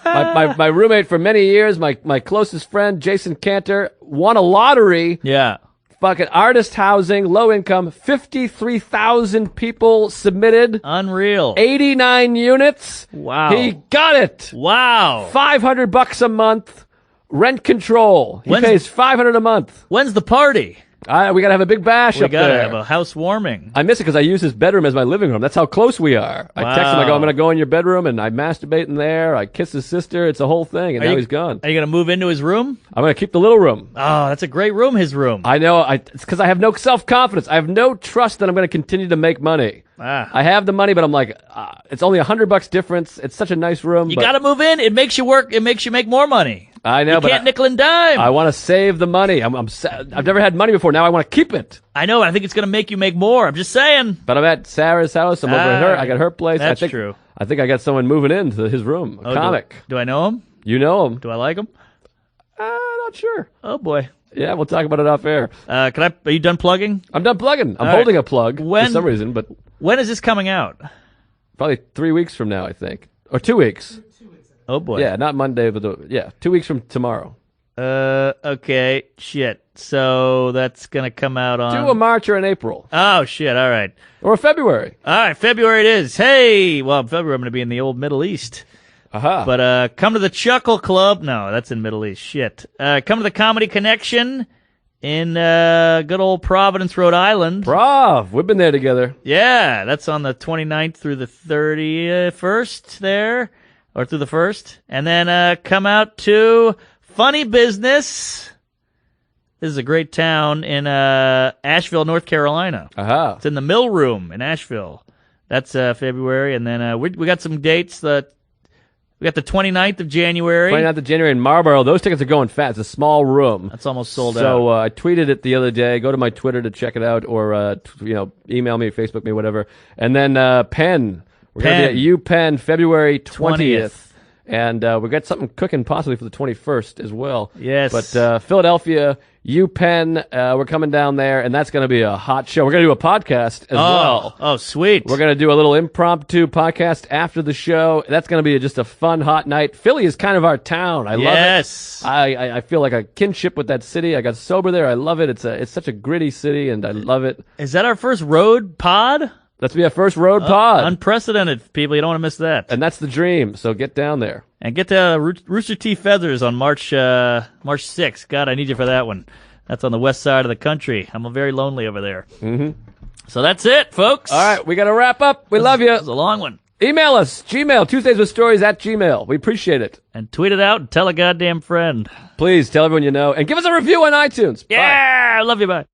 my roommate for many years, my closest friend, Jason Cantor, won a lottery. Yeah. Fucking artist housing, low income, 53,000 people submitted. Unreal. 89 units. Wow. He got it. Wow. $500 a month. Rent control. He When's- pays $500 a month. When's the party? We gotta have a big bash We up got to there. have a housewarming. I miss it because I use his bedroom as my living room. That's how close we are. I text him, I go, Wow. I'm gonna go in your bedroom, and I masturbate in there. I kiss his sister. It's a whole thing, and now you- he's gone. Are you going to move into his room? I'm gonna keep the little room. Oh, that's a great room, his room. I know. It's because I have no self-confidence. I have no trust that I'm going to continue to make money. I have the money, but I'm like, it's only $100 difference. It's such a nice room. You but got to move in. It makes you work. It makes you make more money. I know, You but can't nickel and dime. I want to save the money. I've never had money before. Now I want to keep it. I know. I think it's going to make you make more. I'm just saying. But I'm at Sarah's house. I'm over at her. I got her place. That's I think, true. I think I got someone moving into his room. A Oh, comic. Do I know him? You know him? Do I like him? Not sure. Oh boy. Yeah, we'll talk about it off air. Are you done plugging? I'm done plugging. I'm All holding right. a plug When- for some reason, but When is this coming out? probably 3 weeks from now, I think, or 2 weeks. Oh boy. Yeah, not Monday, but 2 weeks from tomorrow. Okay, shit. So that's gonna come out on. Do a March or an April Oh shit! All right, or a February. February it is. Hey, well, February I'm gonna be in the old Middle East. Aha. But come to the Chuckle Club. No, that's in Middle East. Shit. Come to the Comedy Connection in good old Providence, Rhode Island. Brav, we've been there together. Yeah, that's on the 29th through the 31st there, or through the 1st. And then come out to Funny Business. This is a great town in Asheville, North Carolina. Aha. It's in the Mill Room in Asheville. That's February. And then we got some dates. We got the 29th of January. 29th of January in Marlboro. Those tickets are going fast. It's a small room. That's almost sold out. So I tweeted it the other day. Go to my Twitter to check it out, or email me, Facebook me, whatever. And then Penn. We're going to be at UPenn February 20th. And we got something cooking possibly for the 21st as well. Yes. But Philadelphia, UPenn, we're coming down there, and that's going to be a hot show. We're going to do a podcast as well. Oh, sweet. We're going to do a little impromptu podcast after the show. That's going to be just a fun, hot night. Philly is kind of our town. I love it. Yes. I feel like a kinship with that city. I got sober there. I love it. It's such a gritty city, and I love it. Is that our first road pod? Let's be our first road pod. Unprecedented, people. You don't want to miss that. And that's the dream, so get down there. And get to Rooster T. Feathers on March 6th. God, I need you for that one. That's on the west side of the country. I'm very lonely over there. Mm-hmm. So that's it, folks. All right, we got to wrap up. We love you. It was a long one. Email us, Gmail, TuesdaysWithStories@gmail. We appreciate it. And tweet it out and tell a goddamn friend. Please tell everyone you know. And give us a review on iTunes. Yeah, I love you, bye.